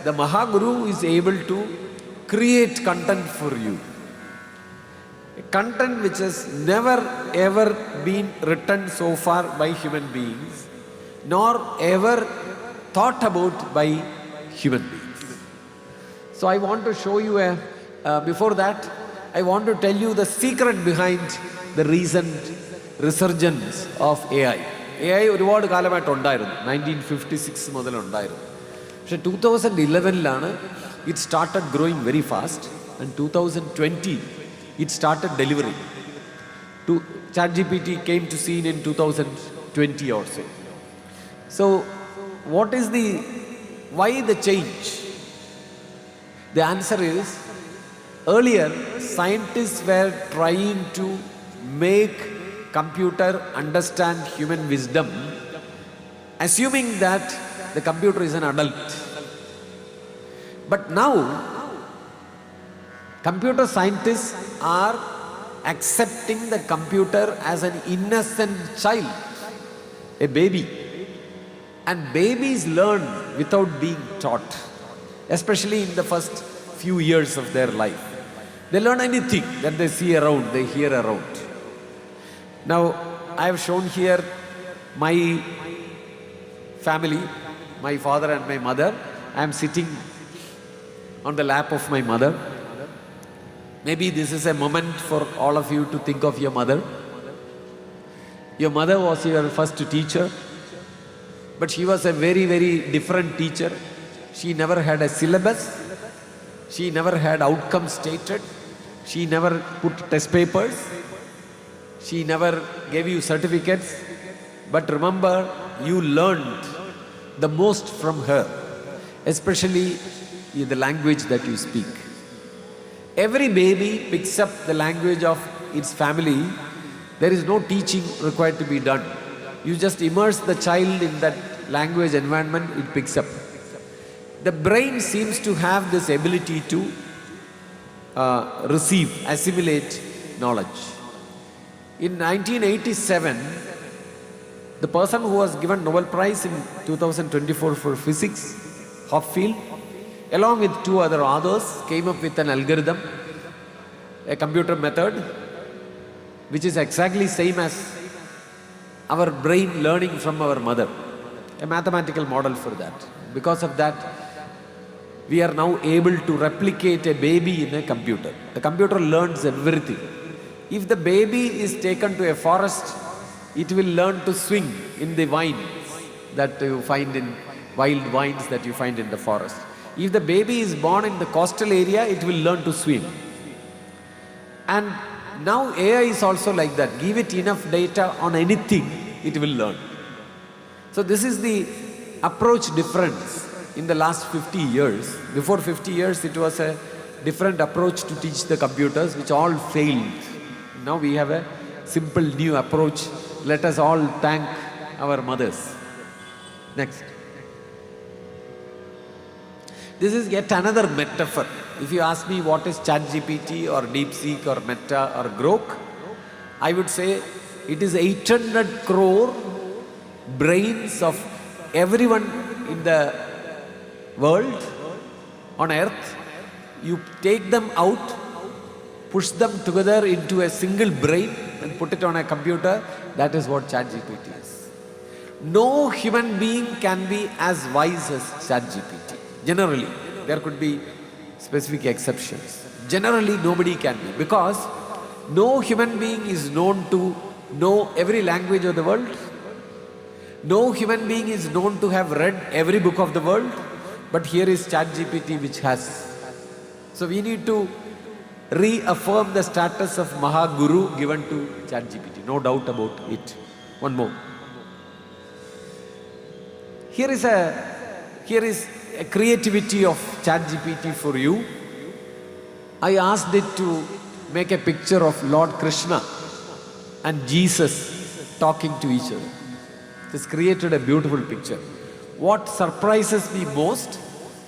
Speaker 1: the Mahaguru is able to create content for you. A content which has never ever been written so far by human beings, nor ever thought about by human beings. So I want to show you before that, I want to tell you the secret behind the recent resurgence of AI. AI ഒരുപാട് കാലമായിട്ട് ഉണ്ടായിരുന്നു, 1956 മുതൽ ഉണ്ടായിരുന്നു. പക്ഷേ 2011 it started growing very fast, and 2020 it started delivering. ChatGPT came to scene in 2020 or so. So why the change? The answer is, earlier scientists were trying to make computer understand human wisdom, assuming that the computer is an adult. But now computer scientists are accepting the computer as an innocent child, a baby. And babies learn without being taught, especially in the first few years of their life. They learn anything that they see around, they hear around. Now, I have shown here my family, my father and my mother. I am sitting on the lap of my mother. Maybe this is a moment for all of you to think of your mother. Your mother was your first teacher, but she was a very, very different teacher. She never had a syllabus. She never had outcomes stated. She never put test papers. She never gave you certificates. But remember, you learned the most from her, especially in the language that you speak. Every baby picks up the language of its family. There is no teaching required to be done. You just immerse the child in that language environment, it picks up. The brain seems to have this ability to assimilate knowledge. In 1987, the person who was given Nobel Prize in 2024 for physics, Hopfield, along with two other authors, came up with an algorithm, a computer method, which is exactly same as our brain learning from our mother, a mathematical model for that. Because of that, we are now able to replicate a baby in a computer. The computer learns everything. If the baby is taken to a forest, it will learn to swing in the vines that you find in wild vines that you find in the forest. If the baby is born in the coastal area, it will learn to swim. And now AI is also like that. Give it enough data on anything, it will learn. So this is the approach difference in the last 50 years. Before 50 years, it was a different approach to teach the computers, which all failed. Now we have a simple new approach. Let us all thank our mothers. Next. This is yet another metaphor. If you ask me what is ChatGPT or DeepSeek or Meta or Grok, I would say it is 800 crore brains of everyone in the world on earth. You take them out push them together into a single brain and put it on a computer. That is what ChatGPT is. No human being can be as wise as ChatGPT. Generally, there could be specific exceptions. Generally, nobody can be, because no human being is known to know every language of the world. No human being is known to have read every book of the world. But here is ChatGPT which has. So we need to reaffirm the status of Mahaguru given to ChatGPT. No doubt about it. One more. Here is a creativity of ChatGPT for you. I asked it to make a picture of Lord Krishna and Jesus talking to each other. It has created a beautiful picture. What surprises me most,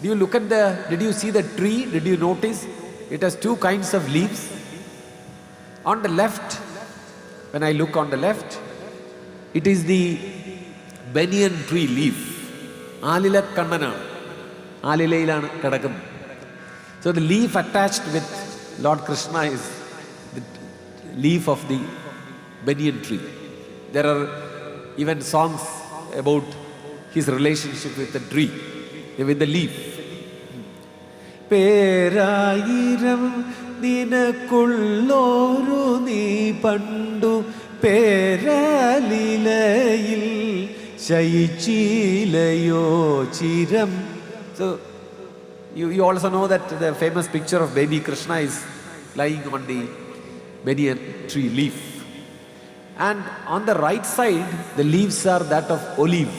Speaker 1: did you see the tree? Did you notice? It has two kinds of leaves. On the left, when I look on the left, it is the banyan tree leaf. Alila kannana. Alilayilana kadakam. So the leaf attached with Lord Krishna is the leaf of the banyan tree. There are even songs about his relationship with the tree, with the leaf. പേരായിരം നിനക്കുള്ളോരു നീ പണ്ടു പേരാലിലയിൽ ശയിച്ചിലയോ ചിരം. So you also know that the famous picture of baby Krishna is lying on the banyan tree leaf. And on the right side, the leaves are that of olive,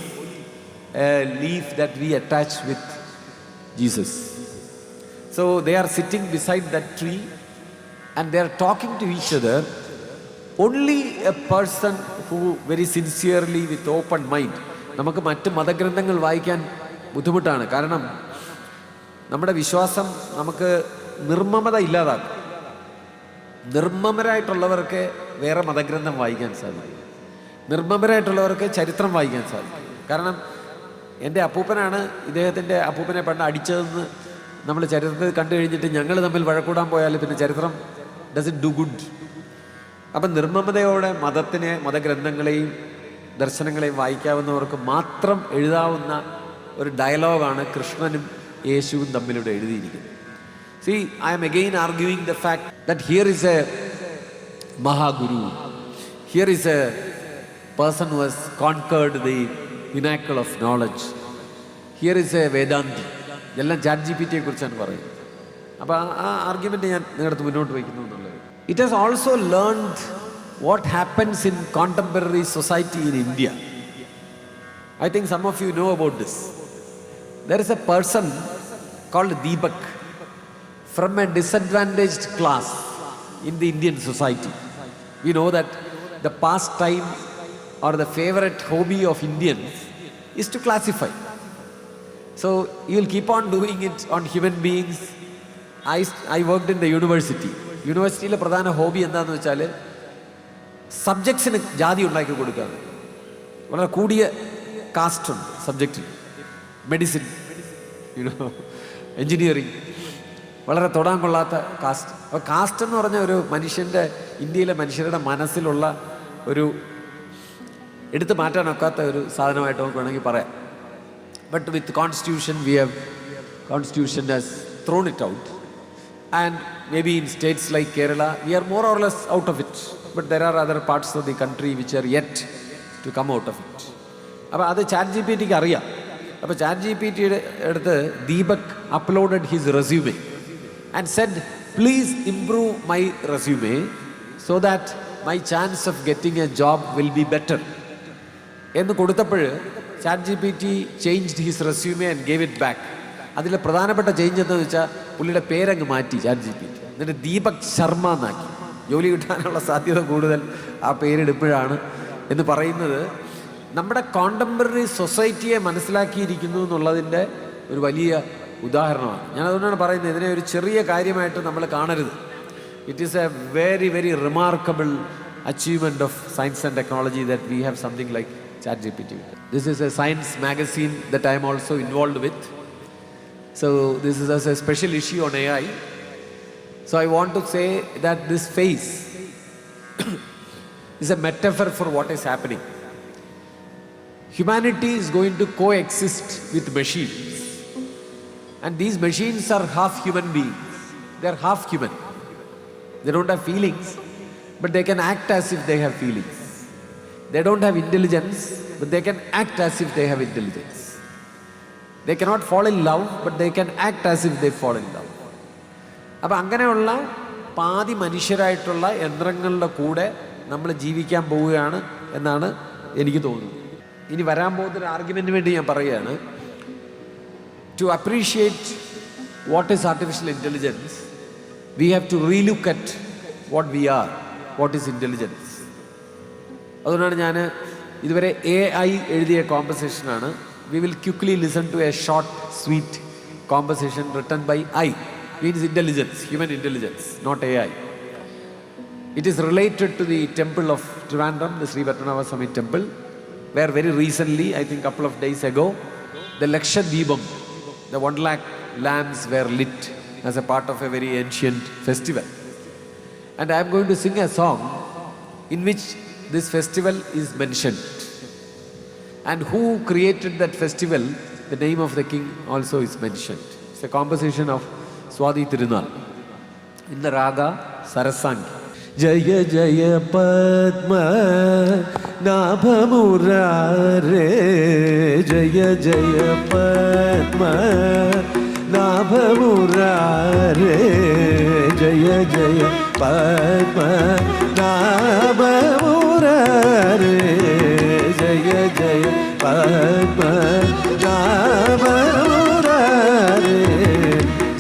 Speaker 1: a leaf that we attach with Jesus. So they are sitting beside that tree and they are talking to each other. Only a person who very sincerely with open mind, നമുക്ക് മറ്റ് മതഗ്രന്ഥങ്ങൾ വായിക്കാൻ ബുദ്ധിമുട്ടാണ്. കാരണം നമ്മുടെ വിശ്വാസം നമുക്ക് നിർമ്മമത ഇല്ലാതാക്കും. നിർമ്മമരായിട്ടുള്ളവർക്ക് വേറെ മതഗ്രന്ഥം വായിക്കാൻ സാധിക്കും. നിർമ്മമരായിട്ടുള്ളവർക്ക് ചരിത്രം വായിക്കാൻ സാധിക്കും. കാരണം എൻ്റെ അപ്പൂപ്പനാണ് ഇദ്ദേഹത്തിൻ്റെ അപ്പൂപ്പനെ പണ്ട് അടിച്ചതെന്ന് നമ്മൾ ചരിത്രത്തിൽ കണ്ടു കഴിഞ്ഞിട്ട് ഞങ്ങൾ തമ്മിൽ വഴക്കൂടാൻ പോയാൽ പിന്നെ ചരിത്രം ഡസ് ഇറ്റ് ഡു ഗുഡ്. അപ്പം നിർമ്മമതയോടെ മതഗ്രന്ഥങ്ങളെയും ദർശനങ്ങളെയും വായിക്കാവുന്നവർക്ക് മാത്രം എഴുതാവുന്ന ഒരു ഡയലോഗാണ് കൃഷ്ണനും യേശുവും തമ്മിലൂടെ എഴുതിയിരിക്കുന്നത്. See, I am again arguing the fact that here is a Mahaguru. Here is a person who has conquered the pinnacle of knowledge. Here is a Vedanti. എല്ലാം ChatGPT കുറിച്ചാണ് പറയുന്നത്. അപ്പോൾ ആ ആർഗ്യുമെൻ്റ് ഞാൻ നിങ്ങളുടെ മുന്നോട്ട് വയ്ക്കുന്നു എന്നുള്ളത്. It has also learned what happens in contemporary society in India. I think some of you know about this. There is a person called Deepak from a disadvantaged class in the Indian society. We know that the pastime or the favorite hobby of Indians is to classify. So you will keep on doing it on human beings. I worked in the university. യൂണിവേഴ്സിറ്റിയിലെ പ്രധാന hobby എന്താണെന്ന് വെച്ചാൽ സബ്ജക്ട്സിന് ജാതി ഉണ്ടാക്കി കൊടുക്കുക. വളരെ കൂടിയ കാസ്റ്റുണ്ട് സബ്ജക്റ്റിൽ. Medicine, engineering, വളരെ തൊടാൻ കൊള്ളാത്ത കാസ്റ്റ്. അപ്പോൾ കാസ്റ്റ് എന്ന് പറഞ്ഞ ഒരു ഇന്ത്യയിലെ മനുഷ്യരുടെ മനസ്സിലുള്ള ഒരു എടുത്തു മാറ്റാനൊക്കാത്ത ഒരു സാധനമായിട്ട് നമുക്ക് വേണമെങ്കിൽ പറയാം. But with Constitution, Constitution has thrown it out. And maybe in states like Kerala, we are more or less out of it. But there are other parts of the country which are yet to come out of it. അപ്പോൾ അത് ChatGPTക്ക് അറിയാം. അപ്പോൾ ChatGPTയുടെ അടുത്ത് Deepak uploaded his resume and said, please improve my resume so that my chance of getting a job will be better. എന്ന് കൊടുത്തപ്പോൾ ChatGPT changed his resume and gave it back. അതിലെ പ്രധാനപ്പെട്ട change എന്താണെന്ന് വെച്ചാൽ പുള്ളിയുടെ പേരങ്ങ് മാറ്റി ChatGPT. എന്നിട്ട് ദീപക് ശർമ്മ എന്നാക്കി. ജോലി കിട്ടാനുള്ള സാധ്യത കൂടുതൽ ആ പേരെടുപ്പോഴാണ് എന്ന് പറയുന്നത് നമ്മുടെ കോണ്ടംപററി സൊസൈറ്റിയെ മനസ്സിലാക്കിയിരിക്കുന്നു എന്നുള്ളതിൻ്റെ ഒരു വലിയ ഉദാഹരണമാണ്. ഞാൻ അതുകൊണ്ടാണ് പറയുന്നത് ഇതിനെ ഒരു ചെറിയ കാര്യമായിട്ട് നമ്മൾ കാണരുത്. It is A very very remarkable achievement of science and technology that we have something like ChatGPT. This is a science magazine that I am also involved with. So this is a special issue on AI. So I want to say that this face is a metaphor for what is happening. Humanity is going to coexist with machines. And these machines are half human beings. They are half human. They don't have feelings, but they can act as if they have feelings. They don't have intelligence, but they can act as if they have intelligence. They cannot fall in love, but they can act as if they fall in love. അപ്പോൾ അങ്ങനെയുള്ള പാതി മനുഷ്യരായിട്ടുള്ള യന്ത്രങ്ങളുടെ കൂടെ നമ്മൾ ജീവിക്കാൻ പോവുകയാണ് എന്നാണ് എനിക്ക് തോന്നുന്നത്. ഇനി വരാൻ പോകുന്നൊരു ആർഗ്യുമെൻറ്റിന് വേണ്ടി ഞാൻ പറയുകയാണ്, to appreciate what is artificial intelligence we have to relook at what we are, what is intelligence. അതുകൊണ്ടാണ് ഞാൻ ഇതുവരെ AI എഴുതിയ കോമ്പസിഷനാണ്. We will quickly listen to a short sweet composition written by I. Means intelligence, human intelligence, not AI. It is related to the temple of Trivandrum, the Sri Padmanabha Swami temple, where very recently, I think a couple of days ago, the Lakshadweepam, the 1 lakh lamps were lit as a part of a very ancient festival. And I am going to sing a song in which this festival is mentioned. And who created that festival, the name of the king also is mentioned. It's a composition of Swati Tirunal in the raga Sarasangi.
Speaker 2: Jaya Jaya Padma Nabhamurare, Jaya Jaya Padma Nabhamurare, Jaya Jaya Padma Nabhamurare, Jaya Jaya Padma Nabhamurare,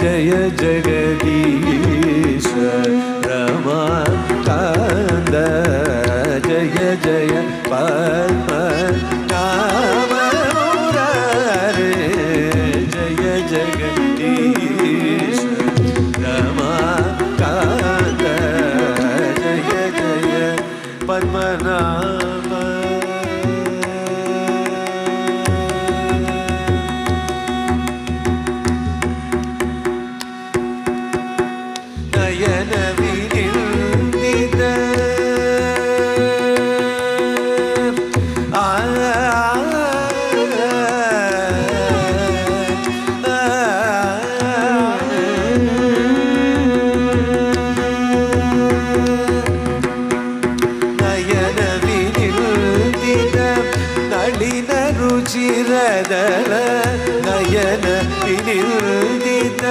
Speaker 2: Jaya Jagadisha Ramakanda, Jaya Jaya Padma Nabhamurare, Jaya Jagadisha Ramakanda, Jaya Jaya Padmanabha. നയന വിനിർദിത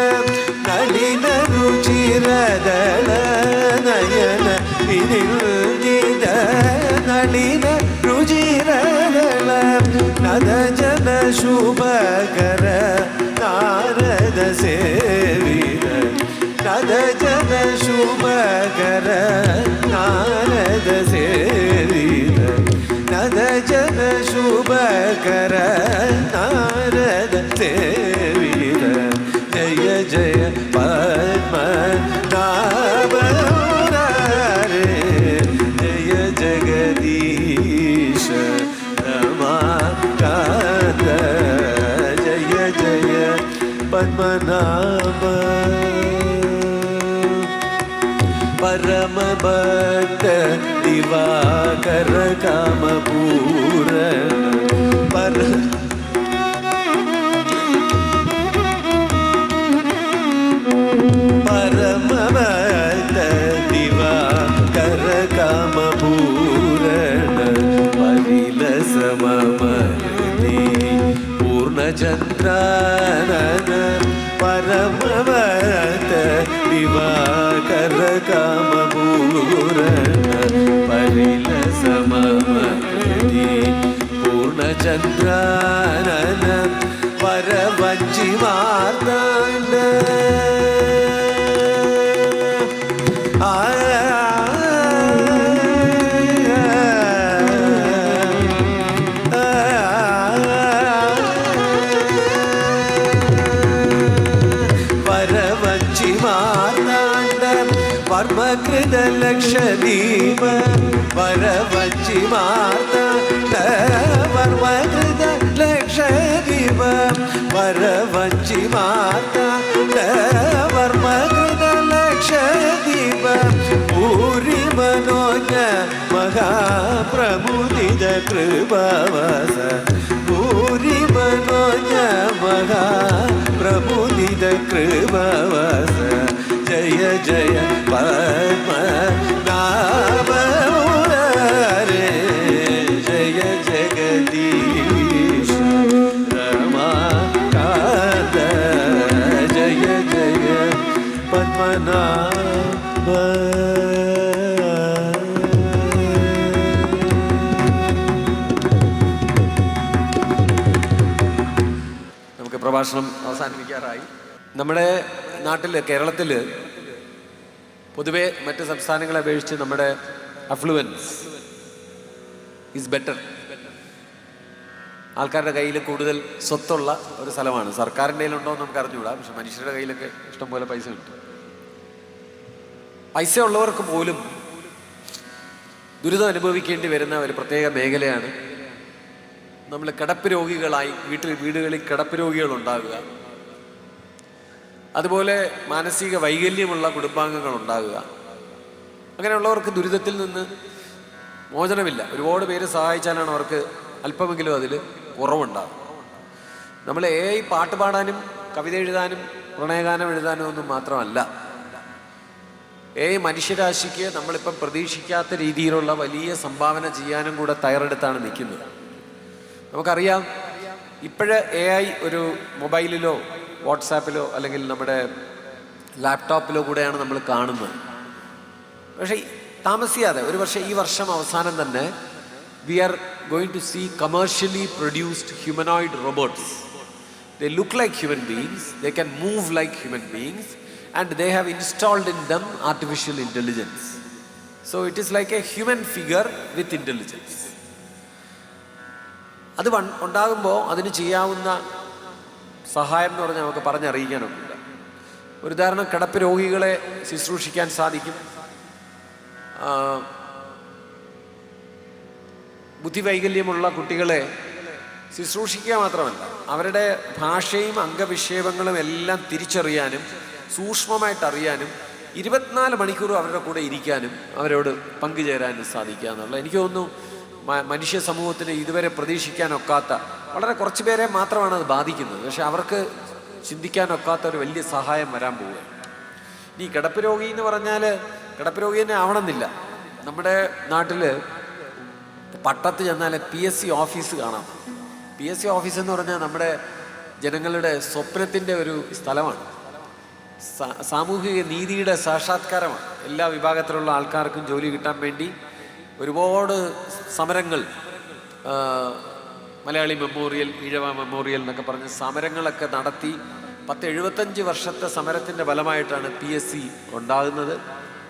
Speaker 2: നളിന രുചിരദള നയന വിനിർദിത നളിന രുചിരദള നദജന ശുഭകര നാരദ സേവിത നദജന ശുഭകര നാരദ സേവിത നദജന ശുഭകര നാരദ സേവിത ജയ ജയ പദ്മനാഭമുരാരേ ജയ ജഗദീശ രമാകാന്ത ജയ ജയ പദ്മനാഭ परम भक्त दिवाकर काम पूरण परम भक्त दिवाकर काम पूरण परिलस ममति पूर्णचन्द्रानन परम भक्त दिवाकर काम पूरण परिलस ममति पूर्णचन्द्रानन परवञ्चि मार्ताण्ड वर्मकृत लक्षदीप वरवच्चि मार्ताण्ड वर्मकृत लक्षदीप वरवच्चि मार्ताण्ड वर्मकृत लक्ष ദീപ പൂരി മനോജ മഹാപ്രമുദിത കൃപാവസ പൂരി മനോജ മഹാപ്രമുദിത കൃപാവസ ജയ ജയ പദ്മനാഭമുരാരേ ജയ ജഗദീശ രമാകാന്ത ജയ ജയ പദ്മനാഭ.
Speaker 1: നമുക്ക് പ്രഭാഷണം അവസാനിപ്പിക്കാറായി. നമ്മുടെ നാട്ടിൽ, കേരളത്തിൽ പൊതുവെ മറ്റ് സംസ്ഥാനങ്ങളെ അപേക്ഷിച്ച് നമ്മുടെ അഫ്ലുവൻസ് ഈസ് ബെറ്റർ. ആൾക്കാരുടെ കയ്യിൽ കൂടുതൽ സ്വത്തുള്ള ഒരു സ്ഥലമാണ്. സർക്കാരിൻ്റെ കയ്യിലുണ്ടോ എന്ന് നമുക്ക് അറിഞ്ഞുകൂടാ, പക്ഷെ മനുഷ്യരുടെ കയ്യിലൊക്കെ ഇഷ്ടംപോലെ പൈസ കിട്ടും. പൈസ ഉള്ളവർക്ക് പോലും ദുരിതം അനുഭവിക്കേണ്ടി വരുന്ന ഒരു പ്രത്യേക മേഖലയാണ് നമ്മൾ കിടപ്പ് രോഗികളായി വീടുകളിൽ കിടപ്പ് രോഗികൾ ഉണ്ടാകുക, അതുപോലെ മാനസിക വൈകല്യമുള്ള കുടുംബാംഗങ്ങൾ ഉണ്ടാകുക. അങ്ങനെയുള്ളവർക്ക് ദുരിതത്തിൽ നിന്ന് മോചനമില്ല. ഒരുപാട് പേര് സഹായിച്ചാലാണ് അവർക്ക് അല്പമെങ്കിലും അതിൽ കുറവുണ്ടാകും. നമ്മൾ പാട്ട് പാടാനും കവിത എഴുതാനും പ്രണയഗാനം എഴുതാനും ഒന്നും മാത്രമല്ല, മനുഷ്യരാശിക്ക് നമ്മളിപ്പം പ്രതീക്ഷിക്കാത്ത രീതിയിലുള്ള വലിയ സംഭാവന ചെയ്യാനും കൂടെ തയ്യാറെടുത്താണ് നിൽക്കുന്നത്. നമുക്കറിയാം, ഇപ്പോഴ് ഒരു മൊബൈലിലോ വാട്സാപ്പിലോ അല്ലെങ്കിൽ നമ്മുടെ ലാപ്ടോപ്പിലോ കൂടെയാണ് നമ്മൾ കാണുന്നത്. പക്ഷേ താമസിയാതെ ഒരുപക്ഷെ ഈ വർഷം അവസാനം തന്നെ we are going to see commercially produced humanoid robots. They look like human beings, they can move like human beings, and they have installed in them artificial intelligence. So it is like a human figure with intelligence. അത് ഉണ്ടാകുമ്പോൾ അതിന് ചെയ്യാവുന്ന സഹായം എന്ന് പറഞ്ഞാൽ നമുക്ക് പറഞ്ഞറിയിക്കാനൊക്കില്ല. ഒരു ഉദാഹരണം, കിടപ്പ് രോഗികളെ ശുശ്രൂഷിക്കാൻ സാധിക്കും. ബുദ്ധിവൈകല്യമുള്ള കുട്ടികളെ ശുശ്രൂഷിക്കുക മാത്രമല്ല, അവരുടെ ഭാഷയും അംഗവിക്ഷേപങ്ങളും എല്ലാം തിരിച്ചറിയാനും സൂക്ഷ്മമായിട്ട് അറിയാനും 24 മണിക്കൂറും അവരുടെ കൂടെ ഇരിക്കാനും അവരോട് പങ്കുചേരാനും സാധിക്കുക എന്നുള്ള, എനിക്ക് തോന്നുന്നു മനുഷ്യ സമൂഹത്തിന് ഇതുവരെ പ്രതീക്ഷിക്കാനൊക്കാത്ത, വളരെ കുറച്ച് പേരെ മാത്രമാണ് അത് ബാധിക്കുന്നത്, പക്ഷെ അവർക്ക് ചിന്തിക്കാനൊക്കാത്ത ഒരു വലിയ സഹായം വരാൻ പോവുക. ഈ കിടപ്പ് രോഗി എന്ന് പറഞ്ഞാൽ കിടപ്പ് രോഗി തന്നെ ആവണമെന്നില്ല. നമ്മുടെ നാട്ടിൽ പട്ടത്ത് ചെന്നാൽ PSC ഓഫീസ് കാണാം. PSC ഓഫീസ് എന്ന് പറഞ്ഞാൽ നമ്മുടെ ജനങ്ങളുടെ സ്വപ്നത്തിൻ്റെ ഒരു സ്ഥലമാണ്. സാമൂഹിക നീതിയുടെ സാക്ഷാത്കാരമാണ്. എല്ലാ വിഭാഗത്തിലുള്ള ആൾക്കാർക്കും ജോലി കിട്ടാൻ വേണ്ടി ഒരുപാട് സമരങ്ങൾ, മലയാളി മെമ്മോറിയൽ, ഈഴവ മെമ്മോറിയൽ എന്നൊക്കെ പറഞ്ഞ് സമരങ്ങളൊക്കെ നടത്തി 10-75 വർഷത്തെ സമരത്തിൻ്റെ ഫലമായിട്ടാണ് PSC ഉണ്ടാകുന്നത്.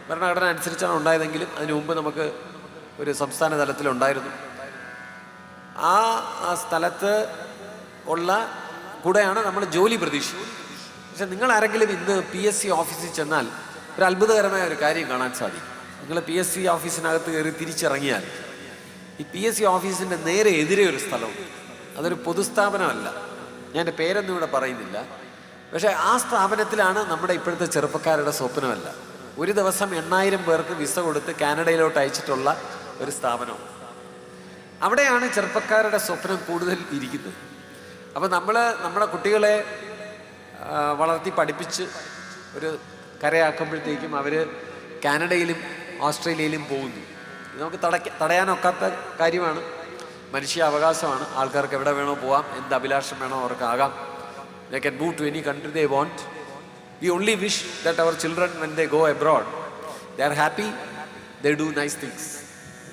Speaker 1: ഭരണഘടന അനുസരിച്ചാണ് ഉണ്ടായതെങ്കിലും അതിനു മുമ്പ് നമുക്ക് ഒരു സംസ്ഥാന തലത്തിലുണ്ടായിരുന്നു. ആ സ്ഥലത്ത് ഉള്ള കൂടെയാണ് നമ്മൾ ജോലി പ്രതീക്ഷിക്കുന്നത്. പക്ഷെ നിങ്ങൾ ആരെങ്കിലും ഇന്ന് PSC ഓഫീസിൽ ചെന്നാൽ ഒരു അത്ഭുതകരമായ ഒരു കാര്യം കാണാൻ സാധിക്കും. നിങ്ങൾ PSC ഓഫീസിനകത്ത് കയറി തിരിച്ചിറങ്ങിയാൽ ഈ PSC ഓഫീസിൻ്റെ നേരെ എതിരെ ഒരു സ്ഥലമുണ്ട്. അതൊരു പൊതുസ്ഥാപനമല്ല, ഞാൻ എൻ്റെ പേരൊന്നും ഇവിടെ പറയുന്നില്ല. പക്ഷേ ആ സ്ഥാപനത്തിലാണ് നമ്മുടെ ഇപ്പോഴത്തെ ചെറുപ്പക്കാരുടെ സ്വപ്നമല്ല. ഒരു ദിവസം 8000 പേർക്ക് വിസ കൊടുത്ത് കാനഡയിലോട്ട് അയച്ചിട്ടുള്ള ഒരു സ്ഥാപനവും. അവിടെയാണ് ചെറുപ്പക്കാരുടെ സ്വപ്നം കൂടുതൽ ഇരിക്കുന്നത്. അപ്പോൾ നമ്മൾ നമ്മുടെ കുട്ടികളെ വളർത്തി പഠിപ്പിച്ച് ഒരു കരയാക്കുമ്പോഴത്തേക്കും അവർ കാനഡയിലും ഓസ്ട്രേലിയയിലും പോകുന്നു. ഇത് നമുക്ക് തടയാനൊക്കാത്ത കാര്യമാണ്. മനുഷ്യ അവകാശമാണ്. ആൾക്കാർക്ക് എവിടെ വേണോ പോവാം, എന്ത് അഭിലാഷം വേണോ അവർക്കാകാം. They can move to any country they want. We only wish that our children, when they go abroad, they are happy, they do nice things.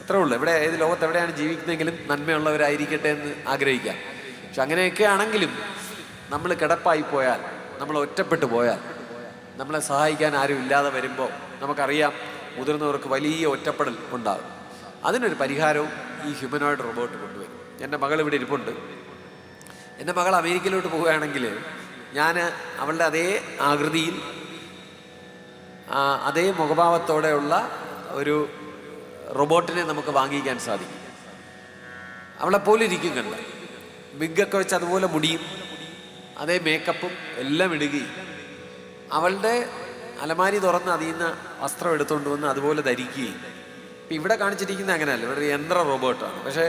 Speaker 1: അത്രേ ഉള്ളൂ. ഏത് ലോകത്ത് എവിടെയാണ് ജീവിക്കുന്നതെങ്കിലും നന്മയുള്ളവരായിരിക്കട്ടെ എന്ന് ആഗ്രഹിക്കാം. പക്ഷെ അങ്ങനെയൊക്കെ ആണെങ്കിലും നമ്മൾ കിടപ്പായി പോയാൽ, നമ്മൾ ഒറ്റപ്പെട്ടു പോയാൽ, നമ്മളെ സഹായിക്കാൻ ആരും ഇല്ലാതെ വരുമ്പോൾ നമുക്കറിയാം മുതിർന്നവർക്ക് വലിയ ഒറ്റപ്പെടൽ ഉണ്ടാകും. അതിനൊരു പരിഹാരവും ഈ ഹ്യൂമനോയിഡ് റോബോട്ട് കൊണ്ടുവരും. എൻ്റെ മകൾ ഇവിടെ ഇരിപ്പുണ്ട്. എൻ്റെ മകൾ അമേരിക്കയിലോട്ട് പോവുകയാണെങ്കിൽ ഞാൻ അവളുടെ അതേ ആകൃതിയിൽ അതേ മുഖഭാവത്തോടെയുള്ള ഒരു റോബോട്ടിനെ നമുക്ക് വാങ്ങിക്കാൻ സാധിക്കും. അവളെപ്പോലെ ഇരിക്കും കണ്ട, വിഗൊക്കെ വെച്ച് അതുപോലെ മുടിയും അതേ മേക്കപ്പും എല്ലാം ഇടുകയും അവളുടെ അലമാരി തുറന്ന് അതിൽ നിന്ന് വസ്ത്രം എടുത്തുകൊണ്ട് വന്ന് അതുപോലെ ധരിക്കുകയും. ഇപ്പം ഇവിടെ കാണിച്ചിരിക്കുന്നത് അങ്ങനെയല്ല, ഇവിടെ ഒരു യന്ത്ര റോബോട്ടാണ്. പക്ഷേ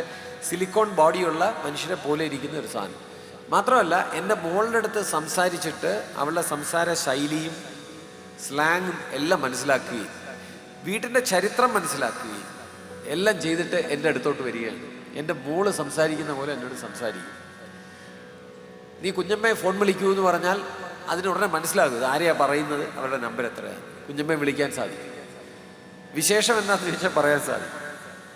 Speaker 1: സിലിക്കോൺ ബോഡിയുള്ള മനുഷ്യരെ പോലെ ഇരിക്കുന്ന ഒരു സാധനം. മാത്രമല്ല എൻ്റെ മോളുടെ അടുത്ത് സംസാരിച്ചിട്ട് അവളുടെ സംസാര ശൈലിയും സ്ലാങ്ങും എല്ലാം മനസ്സിലാക്കുകയും വീട്ടിൻ്റെ ചരിത്രം മനസ്സിലാക്കുകയും എല്ലാം ചെയ്തിട്ട് എൻ്റെ അടുത്തോട്ട് വരികയാണ്. എൻ്റെ മോള് സംസാരിക്കുന്ന പോലെ എന്നോട് സംസാരിക്കും. നീ കുഞ്ഞമ്മയെ ഫോൺ വിളിക്കൂ എന്ന് പറഞ്ഞാൽ അതിനുടനെ മനസ്സിലാകും ആരെയാ പറയുന്നത്, അവരുടെ നമ്പർ എത്രയാണ്. കുഞ്ഞമ്മയെ വിളിക്കാൻ സാധിക്കും. വിശേഷം എന്താണെന്ന് ചോദിച്ചാൽ പറയാൻ സാധിക്കും.